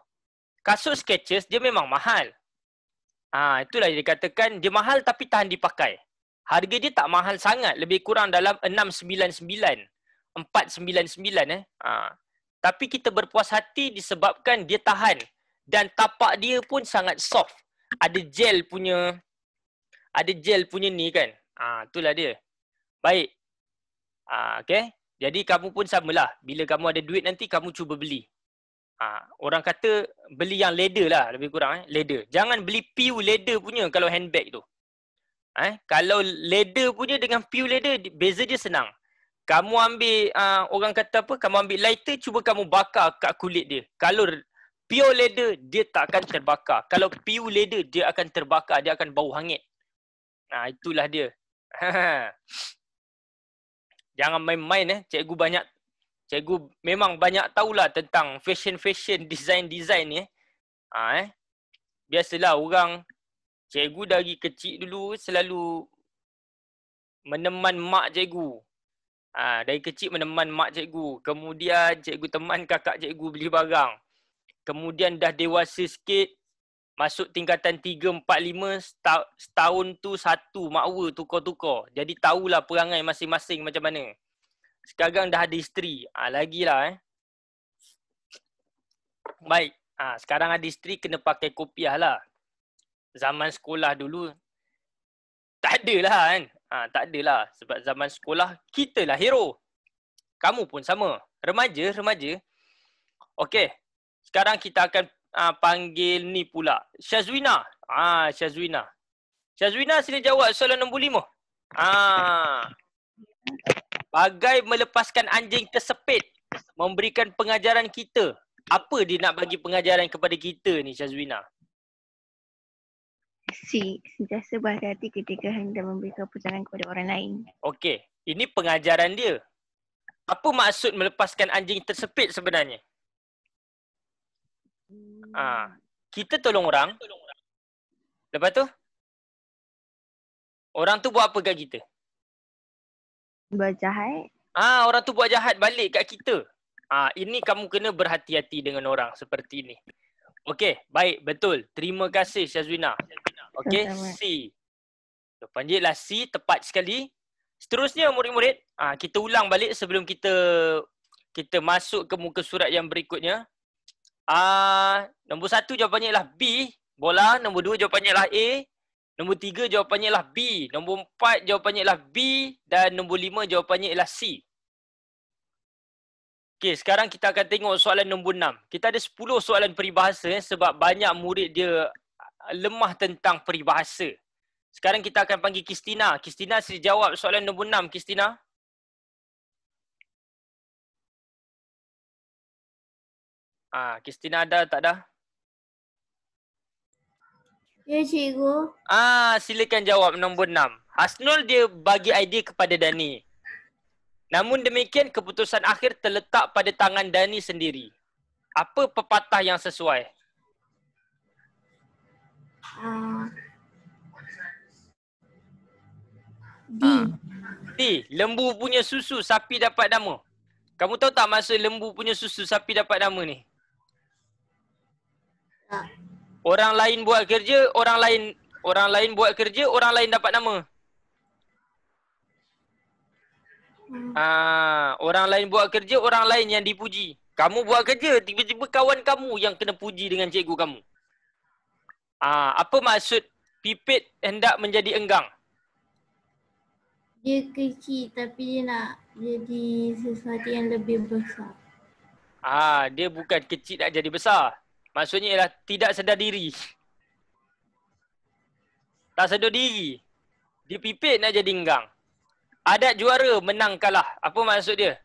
Kasut Skechers dia memang mahal. Itulah yang dikatakan dia mahal tapi tahan dipakai. Harga dia tak mahal sangat, lebih kurang dalam RM699, RM499 Tapi kita berpuas hati disebabkan dia tahan dan tapak dia pun sangat soft. Ada gel punya ni kan. Itulah dia. Baik. Okay. Jadi kamu pun samalah. Bila kamu ada duit nanti kamu cuba beli. Orang kata beli yang leather lah lebih kurang leather. Jangan beli pure leather punya kalau handbag tu. Kalau leather punya dengan pure leather beza dia senang. Kamu ambil orang kata apa? Kamu ambil lighter, cuba kamu bakar kat kulit dia. Kalau pure leather, dia tak akan terbakar. Kalau pure leather, dia akan terbakar, dia akan bau hangit. Itulah dia. Jangan main-main Cikgu memang banyak tahulah tentang fashion, design ni. Biasalah orang, cikgu dari kecil dulu selalu meneman mak cikgu. Dari kecil meneman mak cikgu. Kemudian cikgu teman kakak cikgu beli barang. Kemudian dah dewasa sikit, masuk tingkatan 3, 4, 5, setahun tu satu makwa tukar-tukar. Jadi tahulah perangai masing-masing macam mana. Sekarang dah ada isteri. Lagilah Baik. Sekarang ada isteri kena pakai kopiah lah. Zaman sekolah dulu tak adalah kan. Tak adalah. Sebab zaman sekolah kita lah hero. Kamu pun sama. Remaja. Okey. Sekarang kita akan panggil ni pula. Syazwina. Syazwina sila jawab soalan nombor 5. Bagai melepaskan anjing tersepit. Memberikan pengajaran kita. Apa dia nak bagi pengajaran kepada kita ni Syazwina? Sentiasa berhati-hati ketika hendak memberikan keputusan kepada orang lain. Okey, ini pengajaran dia. Apa maksud melepaskan anjing tersepit sebenarnya? Kita tolong orang. Lepas tu? Orang tu buat apa kat kita? Buat jahat. Orang tu buat jahat balik kat kita. Ini kamu kena berhati-hati dengan orang seperti ini. Okey, baik, betul. Terima kasih Syazwina. Okey, C. Panggillah C, tepat sekali. Seterusnya murid-murid, kita ulang balik sebelum kita masuk ke muka surat yang berikutnya. Nombor 1 jawapannya ialah B, bola. Nombor 2 jawapannya ialah A. Nombor 3 jawapannya ialah B. Nombor 4 jawapannya ialah B. Dan nombor 5 jawapannya ialah C. Okey, sekarang kita akan tengok soalan nombor 6. Kita ada 10 soalan peribahasa sebab banyak murid dia lemah tentang peribahasa. Sekarang kita akan panggil Kristina. Kristina sila jawab soalan nombor 6, Kristina. Kristina ada tak ada? Ya, cikgu. Silakan jawab nombor 6. Hasnul dia bagi idea kepada Dani. Namun demikian, keputusan akhir terletak pada tangan Dani sendiri. Apa pepatah yang sesuai? D. Lembu punya susu, sapi dapat nama. Kamu tahu tak maksud lembu punya susu, sapi dapat nama ni? Orang lain buat kerja, orang lain buat kerja, orang lain dapat nama. Orang lain buat kerja, orang lain yang dipuji. Kamu buat kerja, tiba-tiba kawan kamu yang kena puji dengan cikgu kamu. Apa maksud pipit hendak menjadi enggang? Dia kecil tapi dia nak jadi sesuatu yang lebih besar. Dia bukan kecil nak jadi besar. Maksudnya ialah tidak sedar diri. Tak sedar diri. Dia pipit nak jadi enggang. Adat juara, menang kalah. Apa maksud dia?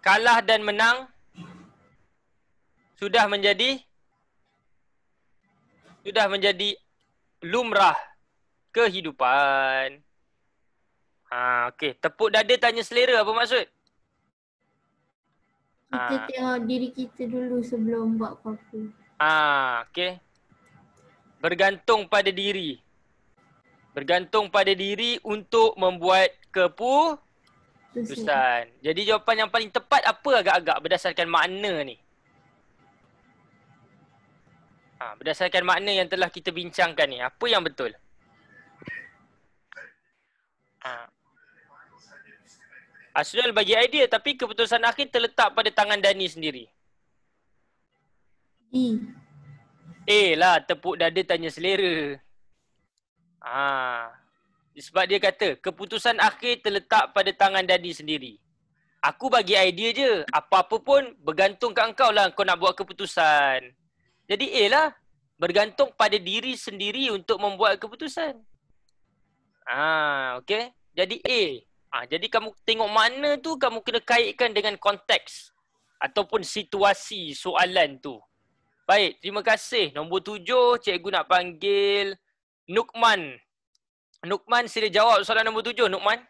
Kalah dan menang sudah menjadi lumrah kehidupan. Okey, tepuk dada tanya selera, apa maksud? Kita tengok diri kita dulu sebelum buat apa-apa. Okey. Bergantung pada diri. Bergantung pada diri untuk membuat keputusan. Jadi jawapan yang paling tepat apa agak-agak berdasarkan makna ni? Berdasarkan makna yang telah kita bincangkan ni, apa yang betul? Asrul bagi idea tapi keputusan akhir terletak pada tangan Dani sendiri. Lah, tepuk dada tanya selera. Sebab dia kata, keputusan akhir terletak pada tangan Dani sendiri. Aku bagi idea je. Apa-apa pun bergantung kat engkau lah kau nak buat keputusan. Jadi lah, bergantung pada diri sendiri untuk membuat keputusan. Okey. Jadi A. Jadi kamu tengok mana tu kamu kena kaitkan dengan konteks ataupun situasi soalan tu. Baik, terima kasih. Nombor 7, cikgu nak panggil Nukman. Nukman sila jawab soalan nombor 7, Nukman.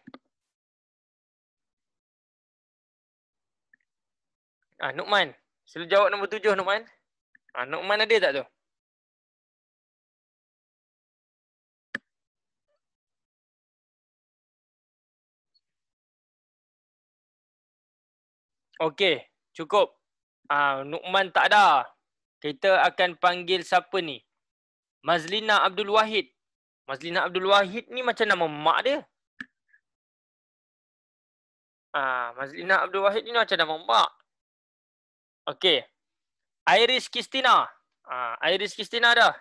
Nukman, sila jawab nombor 7, Nukman. Nukman ada tak tu? Okey, cukup. Nukman tak ada. Kita akan panggil siapa ni? Mazlina Abdul Wahid. Mazlina Abdul Wahid ni macam nama mak dia. Mazlina Abdul Wahid ni macam nama mak. Okey. Iris Kristina. Iris Kristina dah.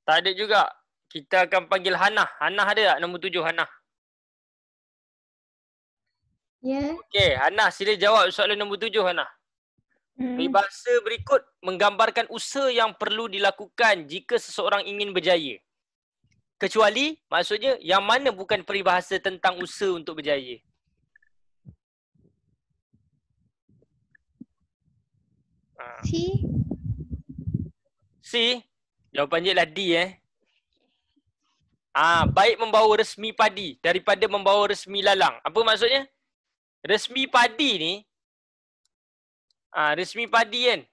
Tak ada juga. Kita akan panggil Hannah. Hannah ada tak nombor 7, Hannah? Ya. Okey, Hannah sila jawab soalan nombor 7, Hannah. Peribahasa berikut menggambarkan usaha yang perlu dilakukan jika seseorang ingin berjaya. Kecuali, maksudnya yang mana bukan peribahasa tentang usaha untuk berjaya? C. C. Jawapan dia lah D baik membawa resmi padi daripada membawa resmi lalang. Apa maksudnya? Resmi padi ni, resmi padi kan,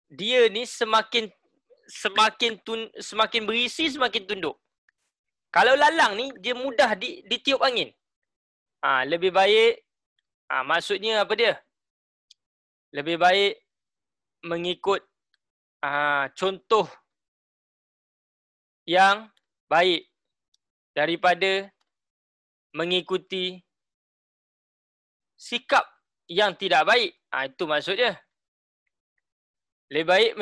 dia ni semakin berisi semakin tunduk. Kalau lalang ni dia mudah ditiup angin. Lebih baik, maksudnya apa dia? Lebih baik mengikut contoh yang baik daripada mengikuti sikap yang tidak baik. Itu maksudnya. Lebih baik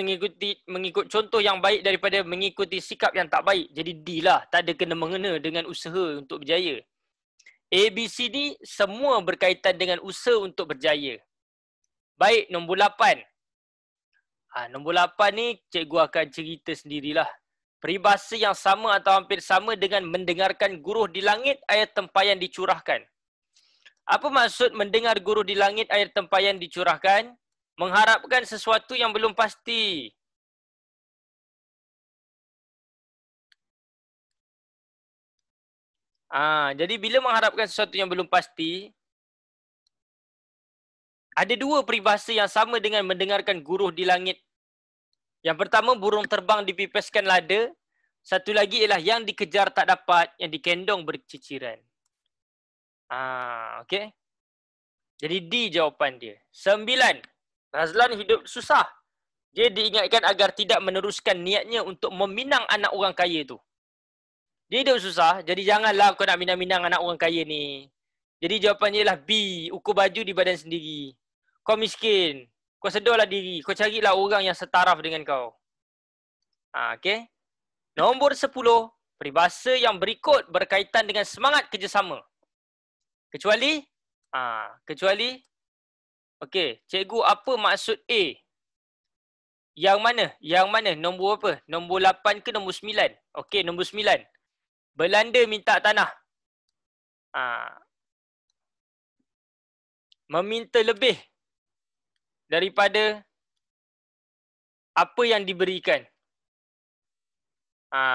mengikut contoh yang baik daripada mengikuti sikap yang tak baik. Jadi D lah. Tak ada kena-mengena dengan usaha untuk berjaya. A, B, C, D semua berkaitan dengan usaha untuk berjaya. Baik, nombor 8. Nombor 8 ni cikgu akan cerita sendirilah. Peribahasa yang sama atau hampir sama dengan mendengarkan guruh di langit, air tempayan dicurahkan. Apa maksud mendengar guruh di langit, air tempayan dicurahkan? Mengharapkan sesuatu yang belum pasti. Jadi bila mengharapkan sesuatu yang belum pasti, ada dua peribahasa yang sama dengan mendengarkan guruh di langit. Yang pertama, burung terbang dipipaskan lada. Satu lagi ialah yang dikejar tak dapat, yang dikendong berciciran. Okey. Jadi D jawapan dia. 9. Razlan hidup susah. Dia diingatkan agar tidak meneruskan niatnya untuk meminang anak orang kaya tu. Dia hidup susah, jadi janganlah kau nak minang-minang anak orang kaya ni. Jadi jawapannya ialah B, ukur baju di badan sendiri. Kau miskin, kau sedarlah diri, kau carilah orang yang setaraf dengan kau. Okey. Nombor 10, peribahasa yang berikut berkaitan dengan semangat kerjasama. Kecuali, okey, cikgu apa maksud A? Yang mana? Yang mana? Nombor apa? Nombor 8 ke nombor 9? Okey, nombor 9. Belanda minta tanah. Meminta lebih daripada apa yang diberikan.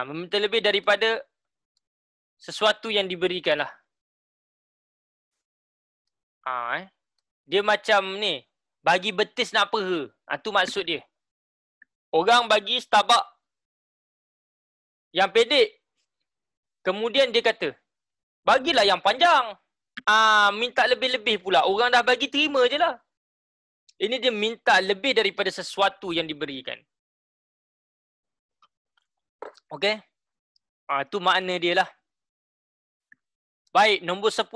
Meminta lebih daripada sesuatu yang diberikan lah. Dia macam ni, bagi betis nak peha. Tu maksud dia. Orang bagi Starbucks yang pendek. Kemudian dia kata, bagilah yang panjang. Minta lebih-lebih pula. Orang dah bagi, terima je lah. Ini dia minta lebih daripada sesuatu yang diberikan. Okey? Tu makna dia lah. Baik, nombor 10.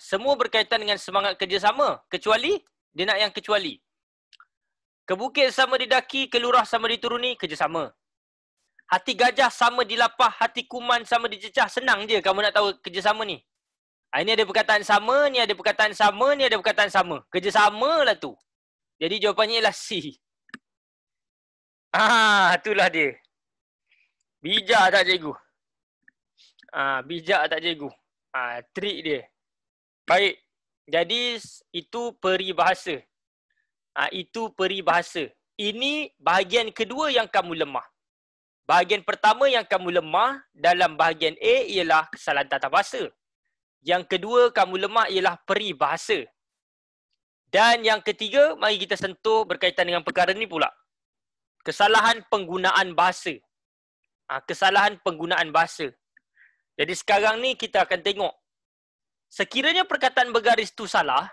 Semua berkaitan dengan semangat kerjasama. Kecuali, dia nak yang kecuali. Ke bukit sama didaki, ke lurah sama dituruni, kerjasama. Hati gajah sama dilapah, hati kuman sama dicecah. Senang je kamu nak tahu kerjasama ni. Ini ada perkataan sama, ni ada perkataan sama, ni ada perkataan sama. Kerjasama lah tu. Jadi jawapannya ialah C. Itulah dia. Bijak tak cikgu? Bijak tak cikgu? Trik dia. Baik. Jadi itu peribahasa. Itu peribahasa. Ini bahagian kedua yang kamu lemah. Bahagian pertama yang kamu lemah dalam bahagian A ialah kesalahan tata bahasa. Yang kedua kamu lemah ialah peribahasa. Dan yang ketiga, mari kita sentuh berkaitan dengan perkara ni pula. Kesalahan penggunaan bahasa. Kesalahan penggunaan bahasa. Jadi sekarang ni kita akan tengok. Sekiranya perkataan bergaris tu salah,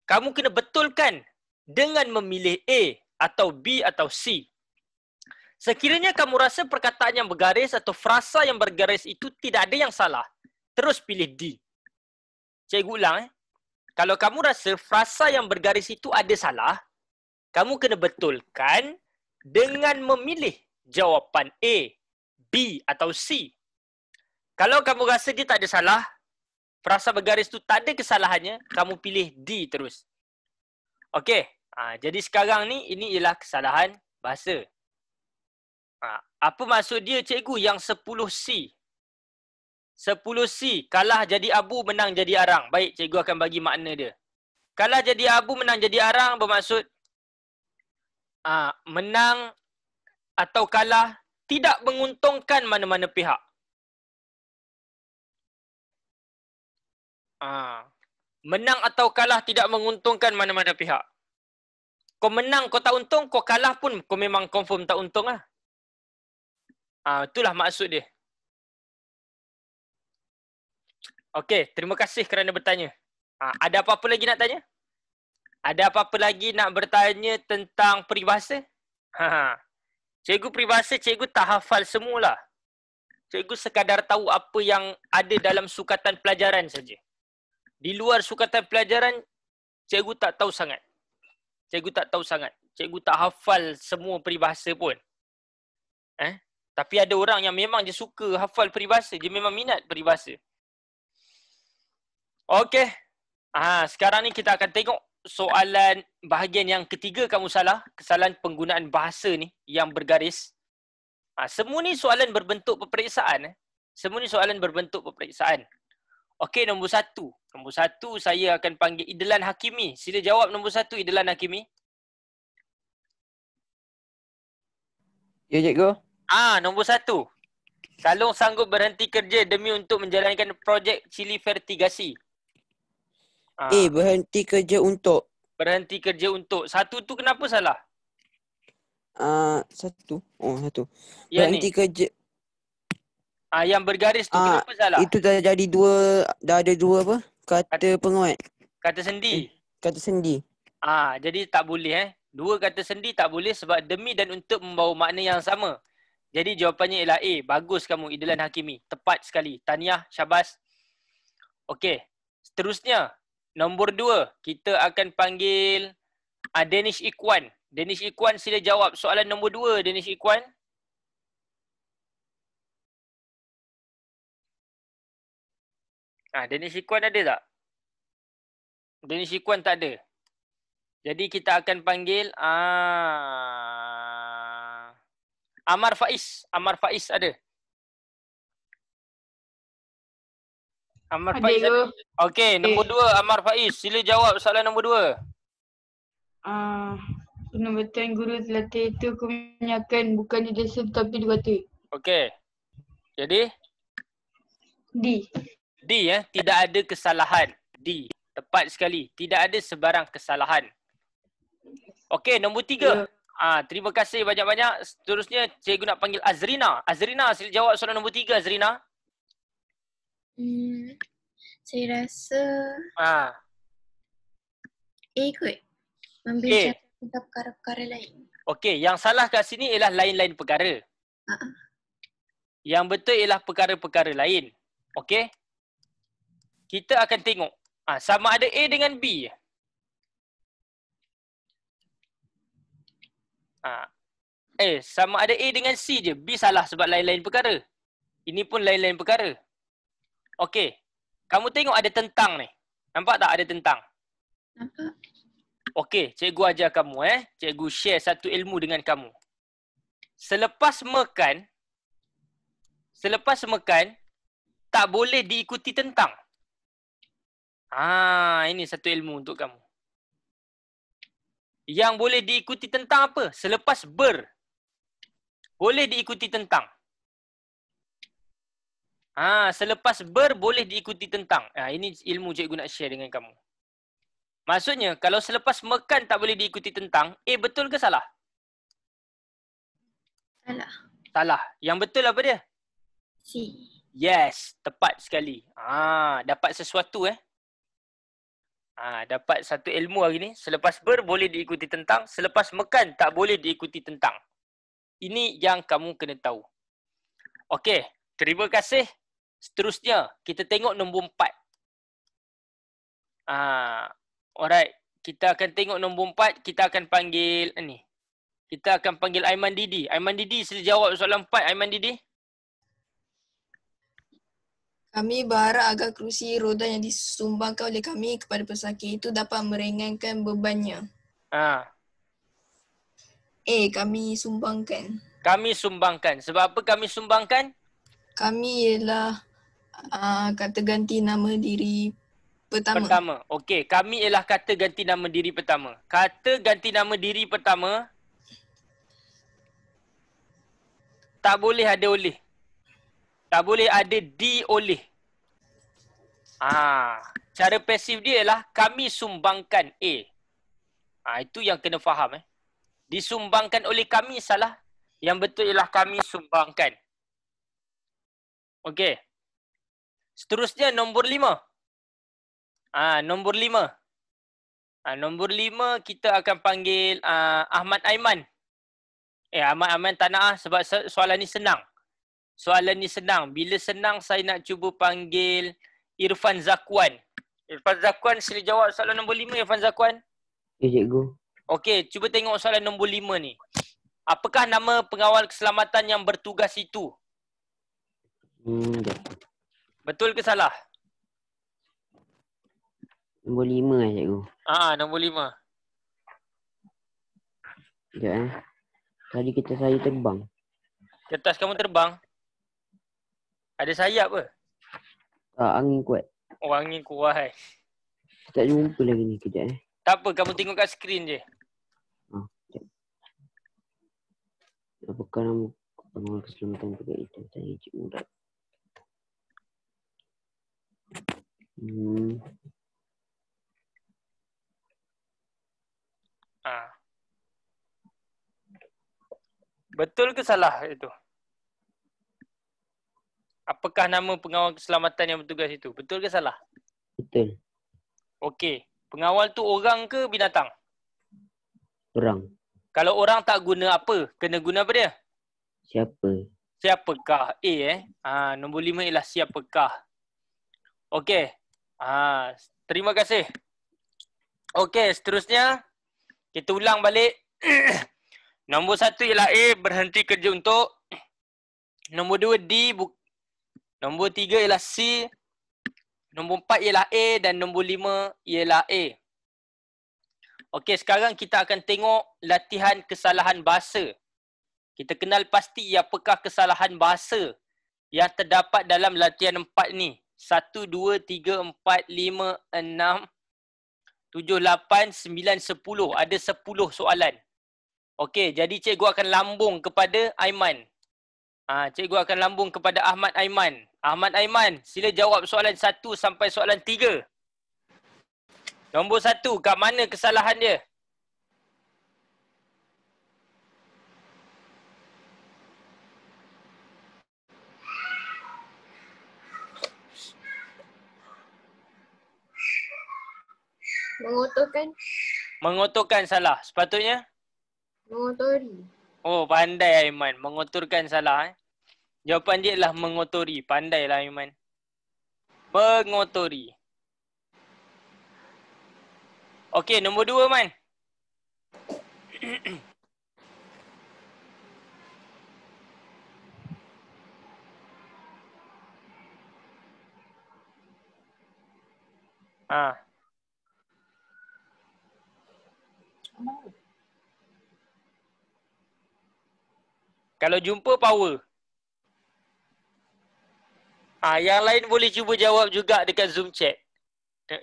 kamu kena betulkan dengan memilih A atau B atau C. Sekiranya kamu rasa perkataan yang bergaris atau frasa yang bergaris itu tidak ada yang salah, terus pilih D. Cikgu ulang. Kalau kamu rasa frasa yang bergaris itu ada salah, kamu kena betulkan dengan memilih jawapan A, B atau C. Kalau kamu rasa dia tak ada salah, frasa bergaris itu tak ada kesalahannya, kamu pilih D terus. Okey. Jadi sekarang ni, ini ialah kesalahan bahasa. Apa maksud dia cikgu yang 10C? 10C, kalah jadi abu, menang jadi arang. Baik, cikgu akan bagi makna dia. Kalah jadi abu, menang jadi arang bermaksud menang atau kalah tidak menguntungkan mana-mana pihak. Menang atau kalah tidak menguntungkan mana-mana pihak. Kau menang, kau tak untung, kau kalah pun kau memang confirm tak untung lah. Itulah maksud dia. Okey, terima kasih kerana bertanya. Ada apa-apa lagi nak tanya? Ada apa-apa lagi nak bertanya tentang peribahasa? Cikgu peribahasa, cikgu tak hafal semualah. Cikgu sekadar tahu apa yang ada dalam sukatan pelajaran saja. Di luar sukatan pelajaran, cikgu tak tahu sangat. Cikgu tak tahu sangat. Cikgu tak hafal semua peribahasa pun. Tapi ada orang yang memang dia suka hafal peribahasa. Dia memang minat peribahasa. Okey. Sekarang ni kita akan tengok soalan bahagian yang ketiga kamu salah. Kesalahan penggunaan bahasa ni yang bergaris. Semua ni soalan berbentuk peperiksaan. Semua ni soalan berbentuk peperiksaan. Okey, nombor 1. Nombor 1 saya akan panggil Idlan Hakimi. Sila jawab nombor 1 Idlan Hakimi. Ya, cikgu. Nombor 1. Kalung sanggup berhenti kerja demi untuk menjalankan projek Chili Vertigasi. Berhenti kerja untuk. Berhenti kerja untuk. 1 tu kenapa salah? 1. Satu. Berhenti kerja. Yang bergaris tu kenapa salah? Itu dah jadi 2, dah ada 2 apa? Kata penguat. Kata sendi. Kata sendi. Jadi tak boleh 2 kata sendi tak boleh sebab demi dan untuk membawa makna yang sama. Jadi jawapannya ialah A. Bagus kamu Idlan Hakimi. Tepat sekali. Tahniah, syabas. Okey. Seterusnya, nombor 2. Kita akan panggil Danish Ikhwan. Danish Ikhwan sila jawab soalan nombor 2 Danish Ikhwan. Danish Ikhwan ada tak? Danish Ikhwan tak ada. Jadi kita akan panggil Amar Faiz. Amar Faiz ada. Amar Faiz ada. Okey, nombor 2 Amar Faiz. Sila jawab soalan nombor 2. Penobatan guru telatih itu kebanyakan bukannya jasa tetapi dikata. Okey. Jadi? D. D tidak ada kesalahan. D. Tepat sekali. Tidak ada sebarang kesalahan. Okey, nombor 3. Terima kasih banyak-banyak. Seterusnya cikgu nak panggil Azrina. Azrina, sila jawab soalan nombor 3 Azrina. Saya rasa A kot. Membicarakan tentang perkara-perkara lain. Okey, yang salah kat sini ialah lain-lain perkara. Yang betul ialah perkara-perkara lain. Okey? Kita akan tengok sama ada A dengan B. Sama ada A dengan C je. B salah sebab lain-lain perkara. Ini pun lain-lain perkara. Okey. Kamu tengok ada tentang ni. Nampak tak ada tentang? Nampak. Okey, cikgu ajar kamu Cikgu share satu ilmu dengan kamu. selepas makan tak boleh diikuti tentang. Ini satu ilmu untuk kamu. Yang boleh diikuti tentang apa? Selepas boleh diikuti tentang. Selepas boleh diikuti tentang. Ini ilmu cikgu nak share dengan kamu. Maksudnya, kalau selepas makan tak boleh diikuti tentang, betul ke salah? Salah. Salah. Yang betul apa dia? C. Yes, tepat sekali. Dapat sesuatu dapat satu ilmu hari ni. Selepas boleh diikuti tentang, selepas makan tak boleh diikuti tentang. Ini yang kamu kena tahu. Okey, terima kasih. Seterusnya, kita tengok nombor 4. Alright, kita akan tengok nombor 4. Kita akan panggil ni. Kita akan panggil Aiman Didi. Aiman Didi, sila jawab soalan 4. Aiman Didi. Kami berharap agar kerusi roda yang disumbangkan oleh kami kepada pesakit itu dapat meringankan bebannya. Kami sumbangkan. Kami sumbangkan. Sebab apa kami sumbangkan? Kami ialah kata ganti nama diri pertama. Okey, kami ialah kata ganti nama diri pertama. Kata ganti nama diri pertama tak boleh ada oleh. Tak boleh ada di oleh. Cara pasif dia ialah kami sumbangkan A. Itu yang kena faham. Disumbangkan oleh kami salah. Yang betul ialah kami sumbangkan. Okey. Seterusnya nombor 5. Nombor 5. Nombor 5 kita akan panggil Ahmad Aiman. Ahmad Aiman tak nak sebab soalan ni senang. Soalan ni senang. Bila senang saya nak cuba panggil Irfan Zakwan. Irfan Zakwan sila jawab soalan nombor 5 Irfan Zakwan. Cikgu. Okey, cuba tengok soalan nombor 5 ni. Apakah nama pengawal keselamatan yang bertugas itu? Betul ke salah? Nombor 5 cikgu. Nombor 5. Sekejap Tadi kertas saya terbang. Kertas kamu terbang? Ada sayap ke? Angin kuat. Angin kuat. Tak jumpa lagi ni kejap Tak apa, kamu tengok kat skrin je. Sekejap. Apakah nama pengawal keselamatan pekerja itu? Tanya Cik Murad. Betul ke salah itu? Apakah nama pengawal keselamatan yang bertugas itu? Betul ke salah? Betul. Okey. Pengawal tu orang ke binatang? Orang. Kalau orang tak guna apa? Kena guna apa dia? Siapa? Siapakah? Nombor 5 ialah siapakah. Okey. Terima kasih. Okey, seterusnya kita ulang balik. Nombor 1 ialah A, berhenti kerja untuk. Nombor 2 D, nombor 3 ialah C. Nombor 4 ialah A dan nombor 5 ialah A. Okey, sekarang kita akan tengok latihan kesalahan bahasa. Kita kenal pasti apakah kesalahan bahasa yang terdapat dalam latihan 4 ni. 1, 2, 3, 4, 5, 6, 7, 8, 9, 10. Ada 10 soalan. Okey, jadi cikgu akan lambung kepada Aiman. Cikgu akan lambung kepada Ahmad Aiman. Ahmad Aiman, sila jawab soalan 1 sampai soalan 3. Nombor 1, kat mana kesalahan dia? Mengotorkan. Mengotorkan salah. Sepatutnya? Mengotori. Oh, pandai Aiman. Mengotorkan salah. Jawapan dia adalah mengotori. Pandailah Aiman. Mengotori. Okey, nombor 2 Man. Kalau jumpa power. Yang lain boleh cuba jawab juga dekat Zoom chat.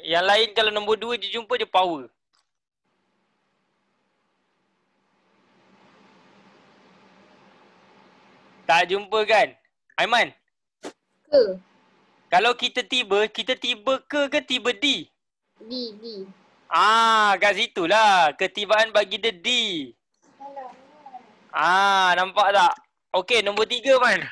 Yang lain kalau nombor 2 dia jumpa dia power. Tak jumpa kan? Aiman? Ke? Kalau kita tiba ke tiba D? D. Kat situlah. Ketibaan bagi dia D. Nampak tak? Okey, nombor 3 Man.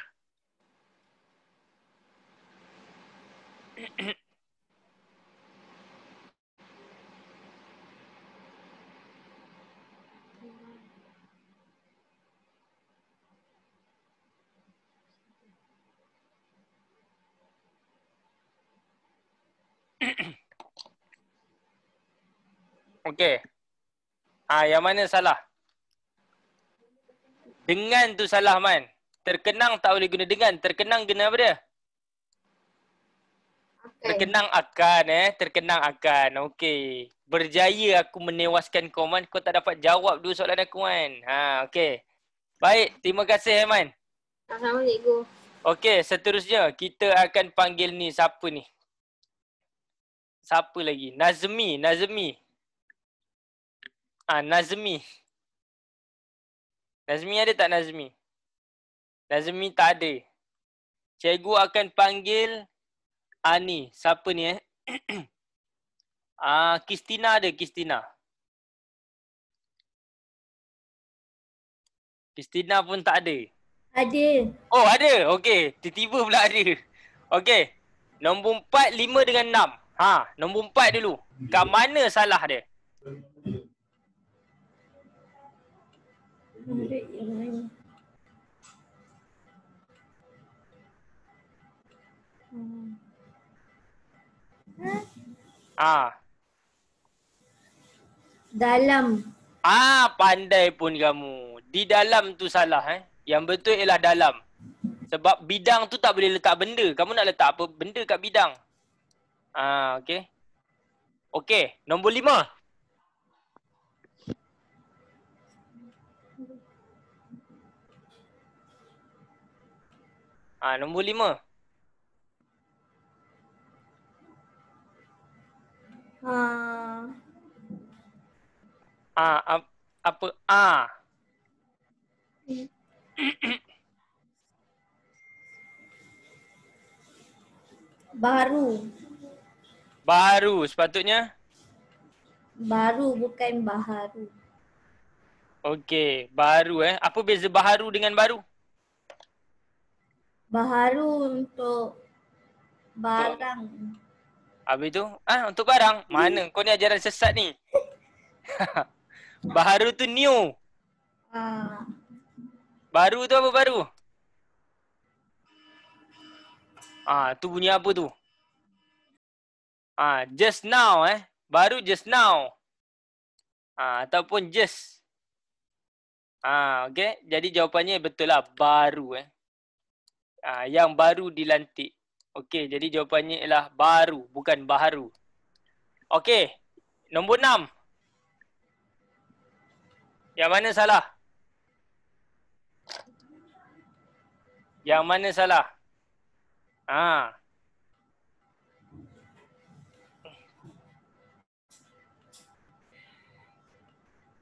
Okey. Yang mana salah? Dengan tu salah Man. Terkenang tak boleh guna dengan. Terkenang guna apa dia? Terkenang akan Terkenang akan. Okey. Berjaya aku menewaskan kau Man. Kau tak dapat jawab dua soalan aku Man. Okey. Baik, terima kasih Man. Sama-sama cikgu. Okey, seterusnya kita akan panggil ni siapa ni? Siapa lagi? Nazmi. Nazmi ada tak Nazmi? Nazmi tak ada. Cikgu akan panggil ni. Siapa ni Kristina ada, Kristina. Kristina pun tak ada. Ada. Oh, ada. Okey, tiba-tiba pula ada. Okey. Nombor 4, 5 dengan 6. Nombor 4 dulu. Kat mana salah dia? Dalam. Pandai pun kamu. Di dalam tu salah Yang betul ialah dalam. Sebab bidang tu tak boleh letak benda. Kamu nak letak apa benda kat bidang? Okey. Okey, nombor 5. Nombor 5. Apa? Baru sepatutnya? Baru bukan baharu. Okey, baru Apa beza baharu dengan baru? Baharu untuk barang. Habis tu? Untuk barang? Mana? Kau ni ajaran sesat ni. Baharu tu new. Baru tu apa baru? Tu bunyi apa tu? Just now Baru just now. Ataupun just. Okey. Jadi jawapannya betul lah. Baru yang baru dilantik. Okey. Jadi jawapannya ialah baru. Bukan baharu. Okey. Nombor 6. Yang mana salah? Yang mana salah?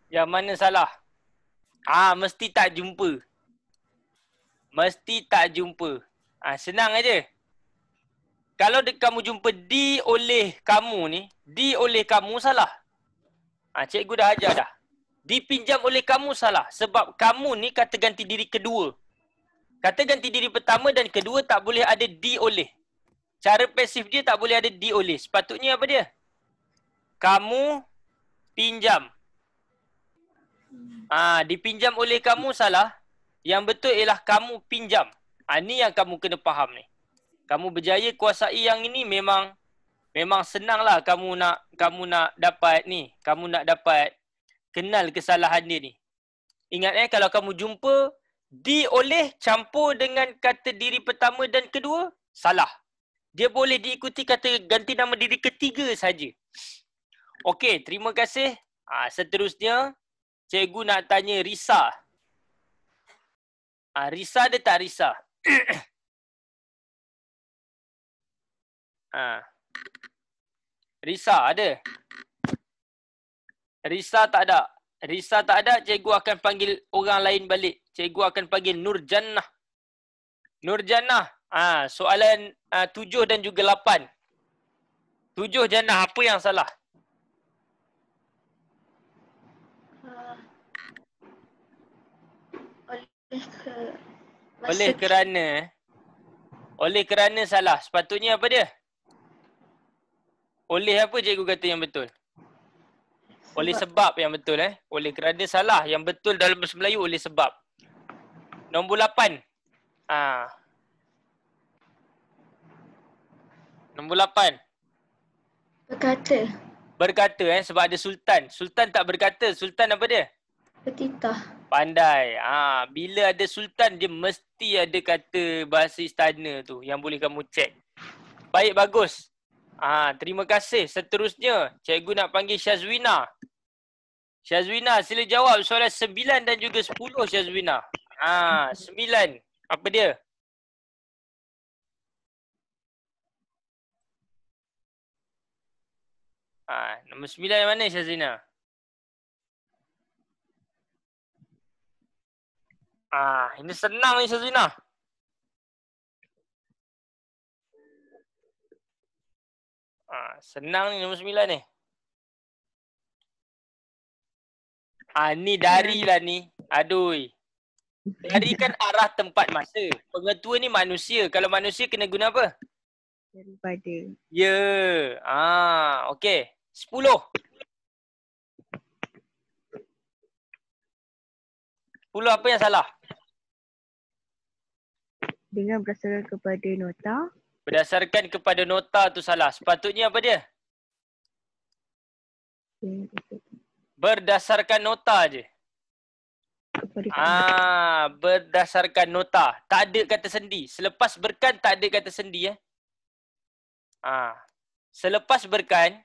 Yang mana salah? Mesti tak jumpa. Mesti tak jumpa. Senang aja. Kalau kamu jumpa di oleh kamu ni, di oleh kamu salah. Cikgu dah ajar dah. Dipinjam oleh kamu salah. Sebab kamu ni kata ganti diri kedua. Kata ganti diri pertama dan kedua tak boleh ada di oleh. Cara pasif dia tak boleh ada di oleh. Sepatutnya apa dia? Kamu pinjam. Dipinjam oleh kamu salah. Yang betul ialah kamu pinjam. Ni yang kamu kena faham ni. Kamu berjaya kuasai yang ini memang senanglah kamu nak dapat ni. Kamu nak dapat kenal kesalahan dia ni. Ingat kalau kamu jumpa di oleh campur dengan kata diri pertama dan kedua, salah. Dia boleh diikuti kata ganti nama diri ketiga saja. Okey, terima kasih. Seterusnya, cikgu nak tanya Risa. Risa ada tak Risa? Risa ada? Risa tak ada. Risa tak ada, cikgu akan panggil orang lain balik. Cikgu akan panggil Nurjannah. Nurjannah. Soalan 7 dan juga 8. 7 Jannah, apa yang salah? Oleh kerana salah. Sepatutnya apa dia? Oleh apa cikgu kata yang betul? Oleh sebab yang betul Oleh kerana salah. Yang betul dalam bahasa Melayu oleh sebab. Nombor 8. Nombor 8. Berkata. Berkata sebab ada sultan. Sultan tak berkata. Sultan apa dia? Bertitah. Pandai. Bila ada sultan dia mesti ada kata bahasa istana tu yang boleh kamu cek. Baik, bagus. Terima kasih. Seterusnya, cikgu nak panggil Syazwina. Syazwina, sila jawab soalan 9 dan juga 10 Syazwina. 9. Apa dia? Nombor 9 yang mana Syazwina? Ini senang ni Syazwina. Senang ni nombor 9 ni. Ni dari lah ni. Adui. Dari kan arah tempat masa. Pengetua ni manusia. Kalau manusia kena guna apa? Daripada. Ya. Okey. 10. 10 apa yang salah? Dengan berdasarkan kepada nota. Berdasarkan kepada nota tu salah. Sepatutnya apa dia? Berdasarkan nota je. Berdasarkan nota. Tak ada kata sendi. Selepas berkan tak ada kata sendi Selepas berkan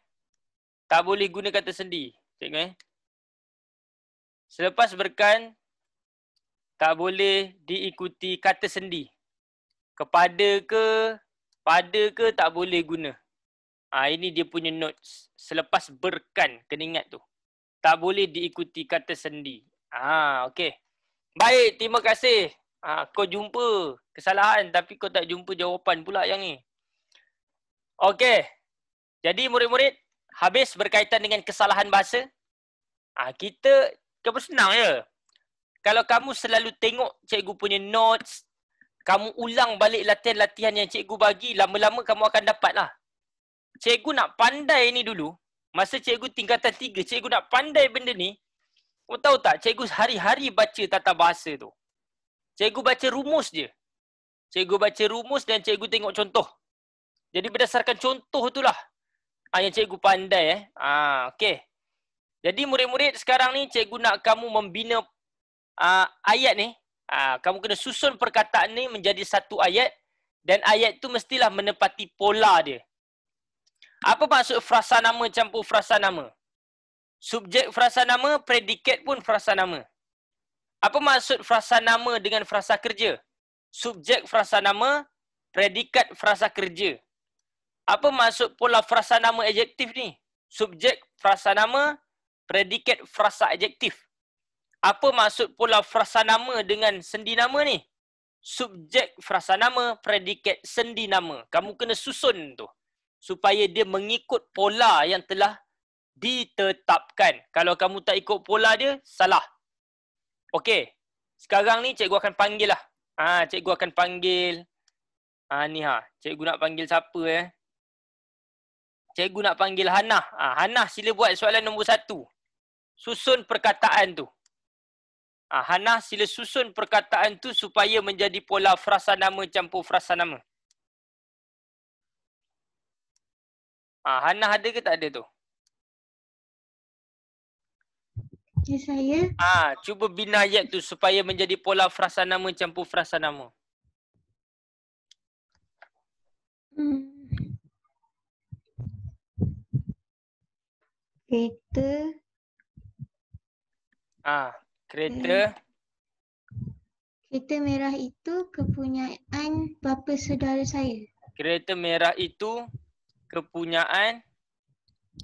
tak boleh guna kata sendi. Cikgu Selepas berkan tak boleh diikuti kata sendi. Kepada ke, pada ke tak boleh guna. Ini dia punya notes. Selepas berkan, kena ingat tu. Tak boleh diikuti kata sendi. Okey. Baik, terima kasih. Kau jumpa kesalahan tapi kau tak jumpa jawapan pula yang ni. Okey. Jadi murid-murid, habis berkaitan dengan kesalahan bahasa. Kita senang je. Kalau kamu selalu tengok cikgu punya notes, kamu ulang balik latihan-latihan yang cikgu bagi, lama-lama kamu akan dapat lah. Cikgu nak pandai ni dulu, masa cikgu tingkatan 3, cikgu nak pandai benda ni. Kamu tahu tak, cikgu hari-hari baca tata bahasa tu. Cikgu baca rumus je. Cikgu baca rumus dan cikgu tengok contoh. Jadi berdasarkan contoh tu lah yang cikgu pandai. Okey. Jadi murid-murid sekarang ni cikgu nak kamu membina ayat ni. Kamu kena susun perkataan ni menjadi satu ayat. Dan ayat tu mestilah menepati pola dia. Apa maksud frasa nama campur frasa nama? Subjek frasa nama, predikat pun frasa nama. Apa maksud frasa nama dengan frasa kerja? Subjek frasa nama, predikat frasa kerja. Apa maksud pola frasa nama adjektif ni? Subjek frasa nama, predikat frasa adjektif. Apa maksud pola frasa nama dengan sendi nama ni? Subjek frasa nama, predikat sendi nama. Kamu kena susun tu. Supaya dia mengikut pola yang telah ditetapkan. Kalau kamu tak ikut pola dia, salah. Okey. Sekarang ni cikgu akan panggil lah. Cikgu akan panggil. Cikgu nak panggil siapa Cikgu nak panggil Hannah. Hannah sila buat soalan nombor 1. Susun perkataan tu. Hannah sila susun perkataan tu supaya menjadi pola frasa nama campur frasa nama. Hannah ada ke tak ada tu? Ya, saya. Cuba bina ayat tu supaya menjadi pola frasa nama campur frasa nama. Kereta. Kereta. Kereta merah itu kepunyaan bapa saudara saya. Kereta merah itu kepunyaan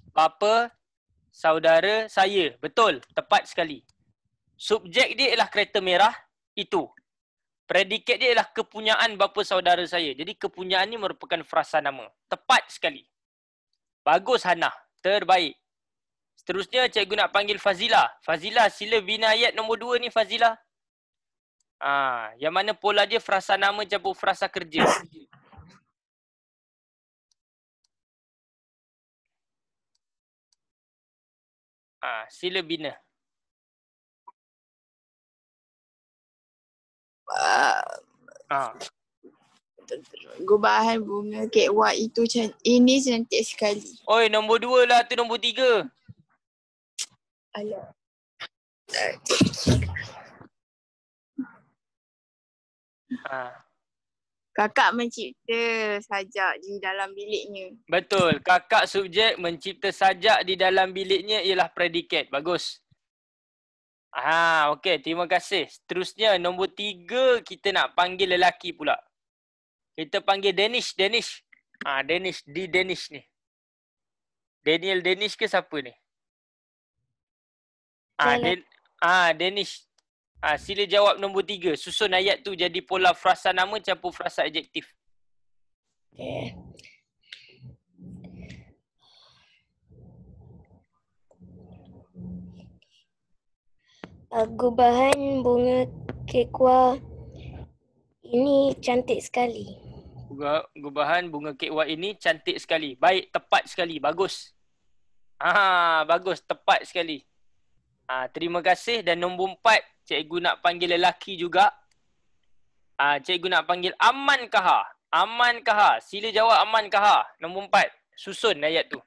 bapa saudara saya. Betul, tepat sekali. Subjek dia ialah kereta merah itu. Predikat dia ialah kepunyaan bapa saudara saya. Jadi kepunyaan ni merupakan frasa nama. Tepat sekali. Bagus Hannah. Terbaik. Seterusnya cikgu nak panggil Fazila. Fazila sila bina ayat nombor 2 ni Fazila. Yang mana pola dia frasa nama campur frasa kerja. Sila bina. Gubahan bunga kek wak itu ini cantik sekali. Oi, nombor 2 lah tu, nombor 3. Alah. Kakak mencipta sajak di dalam biliknya. Betul. Kakak subjek mencipta sajak di dalam biliknya ialah predikat. Bagus. Okey. Terima kasih. Seterusnya nombor 3 kita nak panggil lelaki pula. Kita panggil Danish. Danish. Danish. Danish ni. Daniel Danish ke siapa ni? Danish. Sila jawab nombor 3. Susun ayat tu jadi pola frasa nama campur frasa adjektif. Okay. Gubahan bunga kekwa ini cantik sekali. Gubahan bunga kekwa ini cantik sekali. Baik, tepat sekali. Bagus. Bagus, tepat sekali. Terima kasih. Dan nombor 4, cikgu nak panggil lelaki juga. Cikgu nak panggil Aman Kaha. Aman Kaha. Sila jawab Aman Kaha. Nombor 4. Susun ayat tu.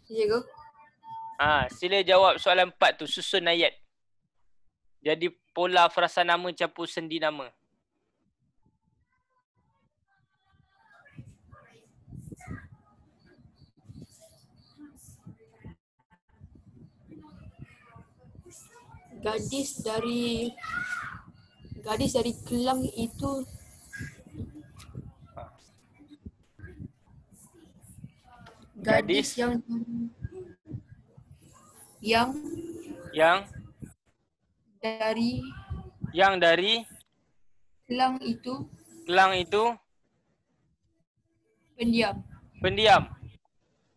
Cikgu. Sila jawab soalan 4 tu. Susun ayat. Jadi pola frasa nama campur sendi nama. Gadis dari Kelang itu gadis yang dari Kelang itu pendiam.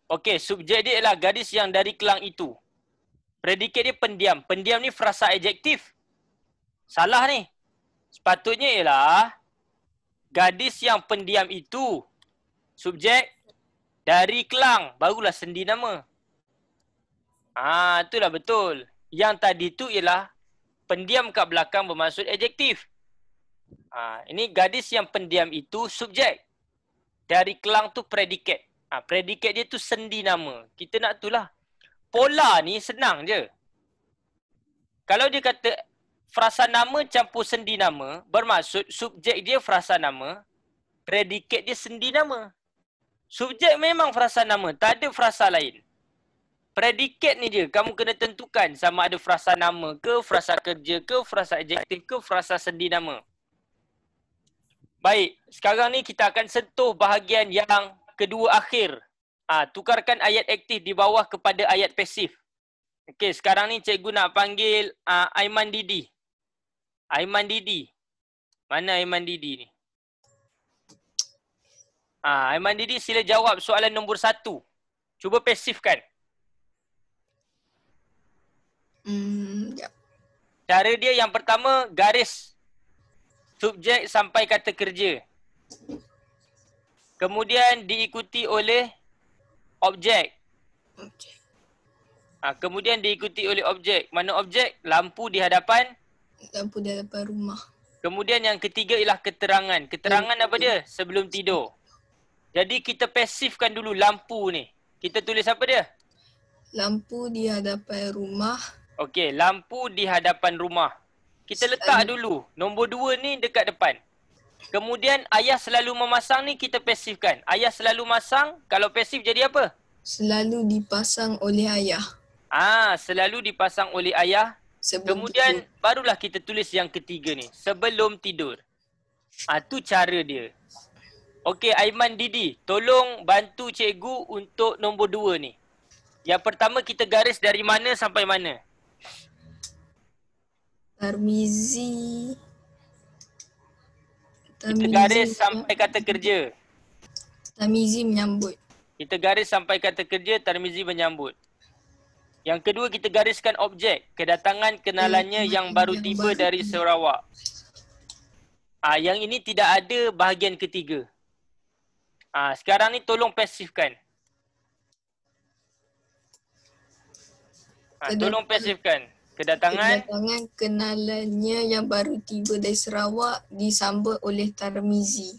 Okey, subjek dia ialah gadis yang dari Kelang itu. Predikat dia pendiam. Pendiam ni frasa adjektif. Salah ni. Sepatutnya ialah gadis yang pendiam itu. Subjek dari Kelang. Barulah sendi nama. Itulah betul. Yang tadi tu ialah pendiam kat belakang bermaksud adjektif. Ini gadis yang pendiam itu subjek. Dari Kelang tu predikat. Predikat dia tu sendi nama. Kita nak tu lah. Pola ni senang je. Kalau dia kata frasa nama campur sendi nama, bermaksud subjek dia frasa nama, predikat dia sendi nama. Subjek memang frasa nama, tak ada frasa lain. Predikat ni je, kamu kena tentukan sama ada frasa nama ke, frasa kerja ke, frasa adjektif ke, frasa sendi nama. Baik, sekarang ni kita akan sentuh bahagian yang kedua akhir. Tukarkan ayat aktif di bawah kepada ayat pasif. Okey, sekarang ni cikgu nak panggil Aiman Didi. Aiman Didi. Mana Aiman Didi ni? Aiman Didi sila jawab soalan nombor 1. Cuba pasifkan. Cara dia yang pertama, garis subjek sampai kata kerja. Kemudian diikuti oleh objek. Kemudian diikuti oleh objek. Mana objek? Lampu di hadapan? Lampu di hadapan rumah. Kemudian yang ketiga ialah keterangan. Keterangan apa dia? Sebelum tidur. Jadi kita pasifkan dulu lampu ni. Kita tulis apa dia? Lampu di hadapan rumah. Okey, lampu di hadapan rumah. Kita letak dulu. Nombor 2 ni dekat depan. Kemudian ayah selalu memasang ni kita pasifkan. Ayah selalu masang, kalau pasif jadi apa? Selalu dipasang oleh ayah. Selalu dipasang oleh ayah. Sebelum Kemudian tidur. barulah kita tulis yang ketiga ni. Sebelum tidur. Tu cara dia. Okey, Aiman Didi. Tolong bantu cikgu untuk nombor 2 ni. Yang pertama kita garis dari mana sampai mana? Tarmizi. Kita garis sampai kata kerja. Tarmizi menyambut. Kita garis sampai kata kerja, Tarmizi menyambut. Yang kedua kita gariskan objek. Kedatangan kenalannya yang baru tiba dari Sarawak. Yang ini tidak ada bahagian ketiga. Sekarang ni tolong pasifkan. Tolong pasifkan. Kedatangan Kenalannya yang baru tiba dari Sarawak disambut oleh Tarmizi.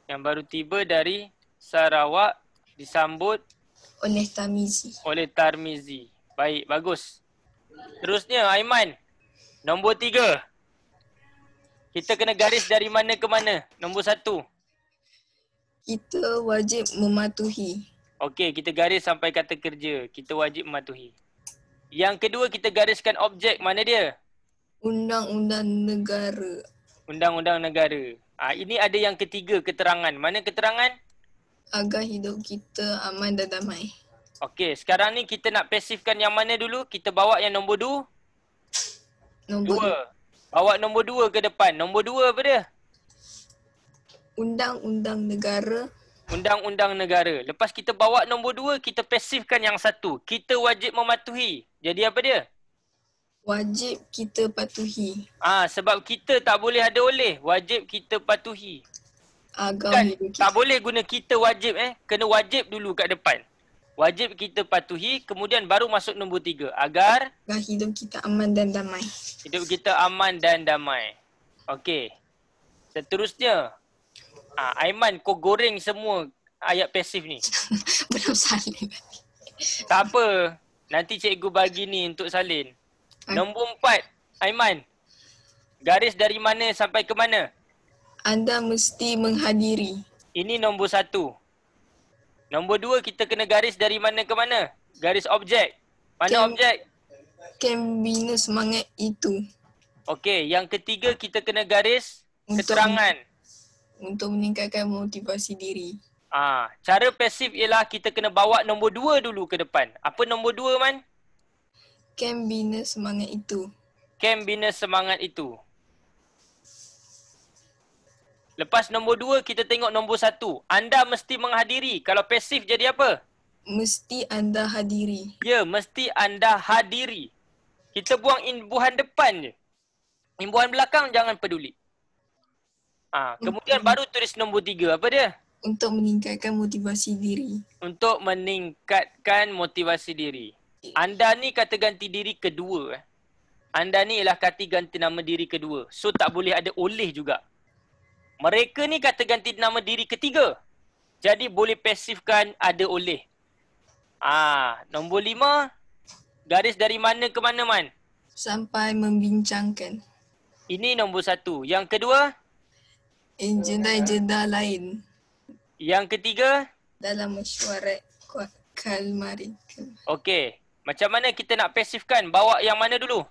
Yang baru tiba dari Sarawak disambut oleh Tarmizi. Baik, bagus. Terusnya Aiman. Nombor 3. Kita kena garis dari mana ke mana? Nombor 1. Kita wajib mematuhi. Okey, kita garis sampai kata kerja. Kita wajib mematuhi. Yang kedua kita gariskan objek. Mana dia? Undang-undang negara. Undang-undang negara. Ini ada yang ketiga, keterangan. Mana keterangan? Agar hidup kita aman dan damai. Okey, sekarang ni kita nak pasifkan yang mana dulu? Kita bawa yang nombor 2. Nombor 2. Bawa nombor 2 ke depan. Nombor 2 apa dia? Undang-undang negara. Undang-undang negara. Lepas kita bawa nombor 2, kita pasifkan yang 1. Kita wajib mematuhi. Jadi apa dia? Wajib kita patuhi. Sebab kita tak boleh ada oleh. Wajib kita patuhi. Agar tak boleh guna kita wajib Kena wajib dulu kat depan. Wajib kita patuhi, kemudian baru masuk nombor 3. Agar hidup kita aman dan damai. Hidup kita aman dan damai. Okey. Seterusnya. Aiman, kau goreng semua ayat pasif ni. Belum salin. Tak apa. Nanti cikgu bagi ni untuk salin. Nombor 4. Aiman. Garis dari mana sampai ke mana? Anda mesti menghadiri. Ini nombor 1. Nombor 2 kita kena garis dari mana ke mana? Garis objek. Mana objek? Kem bina semangat itu. Okey, yang ketiga kita kena garis keterangan. Untuk meningkatkan motivasi diri. Cara pasif ialah kita kena bawa nombor 2 dulu ke depan. Apa nombor 2 Man? Kem bina semangat itu. Kem bina semangat itu. Lepas nombor 2, kita tengok nombor 1. Anda mesti menghadiri. Kalau pasif jadi apa? Mesti anda hadiri. Ya, mesti anda hadiri. Kita buang imbuhan depan je. Imbuhan belakang jangan peduli. Kemudian baru tulis nombor 3. Apa dia? Untuk meningkatkan motivasi diri. Untuk meningkatkan motivasi diri. Anda ni kata ganti diri kedua. Anda ni ialah kata ganti nama diri kedua. So tak boleh ada oleh juga. Mereka ni kata ganti nama diri ketiga. Jadi boleh pasifkan ada oleh. Nombor 5. Garis dari mana ke mana Man? Sampai membincangkan. Ini nombor 1. Yang kedua? Agenda lain. Yang ketiga? Dalam mesyuarat kalmarin. Okey. Macam mana kita nak pasifkan? Bawa yang mana dulu?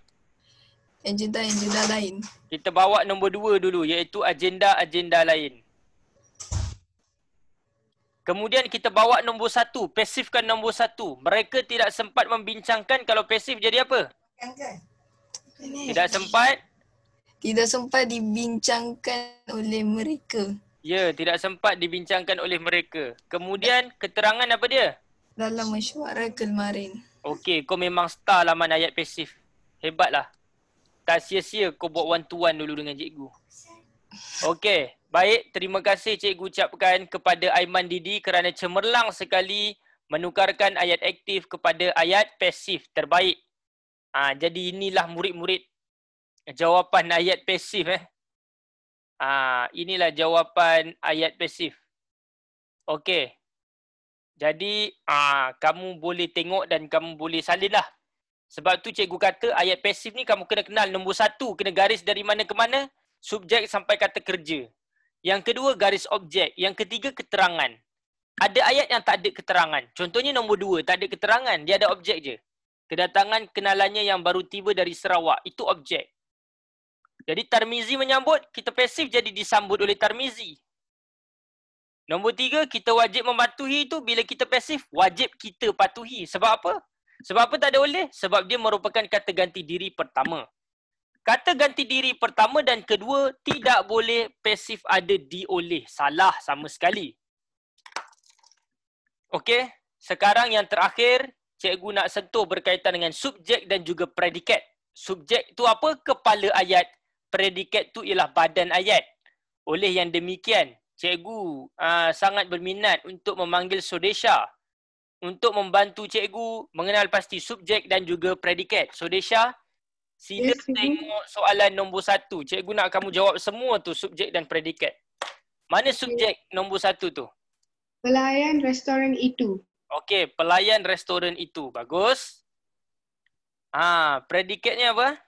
Agenda lain. Kita bawa nombor 2 dulu, iaitu agenda lain. Kemudian kita bawa nombor 1, pasifkan nombor 1. Mereka tidak sempat membincangkan. Kalau pasif jadi apa? Tidak sempat? Tidak sempat dibincangkan oleh mereka. Ya, tidak sempat dibincangkan oleh mereka. Kemudian keterangan apa dia? Dalam mesyuarat kemarin. Okey, kau memang star lah Man ayat pasif. Hebatlah. Tak sia-sia kau buat one to one dulu dengan cikgu. Okey, baik. Terima kasih cikgu ucapkan kepada Aiman Didi kerana cemerlang sekali menukarkan ayat aktif kepada ayat pasif. Terbaik. Jadi inilah murid-murid jawapan ayat pasif. Inilah jawapan ayat pasif. Okey. Jadi kamu boleh tengok dan kamu boleh salin lah. Sebab tu cikgu kata ayat pasif ni kamu kena kenal nombor 1, kena garis dari mana ke mana, subjek sampai kata kerja. Yang kedua garis objek, yang ketiga keterangan. Ada ayat yang tak ada keterangan. Contohnya nombor 2, tak ada keterangan, dia ada objek je. Kedatangan kenalannya yang baru tiba dari Sarawak. Itu objek. Jadi Tarmizi menyambut, kita pasif jadi disambut oleh Tarmizi. Nombor 3, kita wajib mematuhi itu bila kita pasif, wajib kita patuhi. Sebab apa? Sebab apa tak ada oleh? Sebab dia merupakan kata ganti diri pertama. Kata ganti diri pertama dan kedua tidak boleh pasif ada di oleh. Salah sama sekali. Okey, sekarang yang terakhir, cikgu nak sentuh berkaitan dengan subjek dan juga predikat. Subjek tu apa? Kepala ayat. Predikat tu ialah badan ayat. Oleh yang demikian, cikgu sangat berminat untuk memanggil Sodesha untuk membantu cikgu mengenal pasti subjek dan juga predikat. Sodesha, sila tengok soalan nombor 1. Cikgu nak kamu jawab semua tu subjek dan predikat. Mana subjek nombor 1 tu? Pelayan restoran itu. Okey, pelayan restoran itu. Bagus. Predikatnya apa?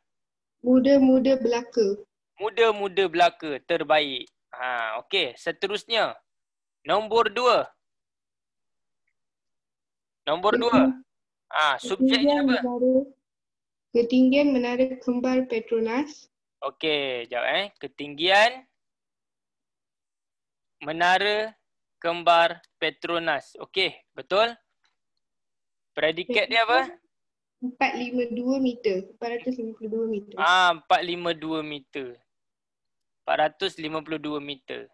Muda-muda belaka. Muda-muda belaka. Terbaik. Okey, seterusnya. Nombor 2. Nombor 2. Subjeknya apa? Ketinggian menara kembar Petronas. Okey, jawab ketinggian menara kembar Petronas. Okey, betul? Predikat dia apa? 452 meter. 452 meter. 452 meter. 452 meter.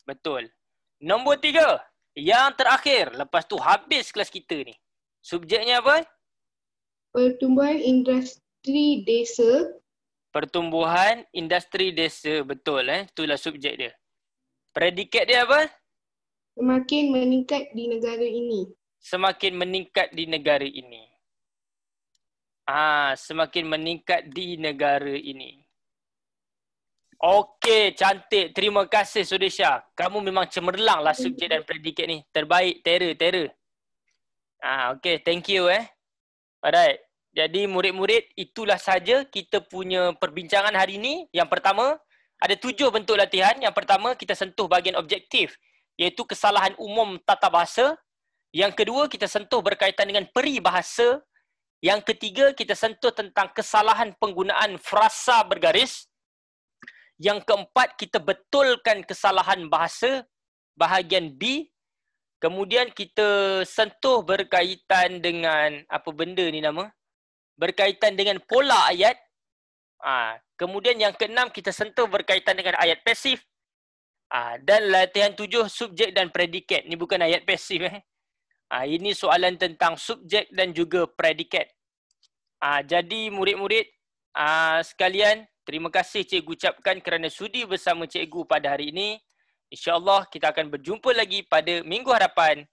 Betul. Nombor 3. Yang terakhir. Lepas tu habis kelas kita ni. Subjeknya apa? Pertumbuhan industri desa. Pertumbuhan industri desa. Betul. Itulah subjek dia. Predikat dia apa? Semakin meningkat di negara ini. Semakin meningkat di negara ini. Semakin meningkat di negara ini. Okey, cantik. Terima kasih Sodesha. Kamu memang cemerlang lah subjek dan predikat ni. Terbaik, Tera. Okey, thank you Alright. Jadi murid-murid, itulah saja kita punya perbincangan hari ini. Yang pertama, ada 7 bentuk latihan. Yang pertama, kita sentuh bahagian objektif, iaitu kesalahan umum tata bahasa. Yang kedua, kita sentuh berkaitan dengan peribahasa. Yang ketiga, kita sentuh tentang kesalahan penggunaan frasa bergaris. Yang keempat, kita betulkan kesalahan bahasa bahagian B. Kemudian kita sentuh berkaitan dengan apa benda ni nama? Berkaitan dengan pola ayat. Kemudian yang keenam, kita sentuh berkaitan dengan ayat pasif. Dan latihan 7, subjek dan predikat. Ni bukan ayat pasif ini soalan tentang subjek dan juga predikat. Jadi murid-murid sekalian, terima kasih cikgu ucapkan kerana sudi bersama cikgu pada hari ini. InsyaAllah kita akan berjumpa lagi pada minggu hadapan.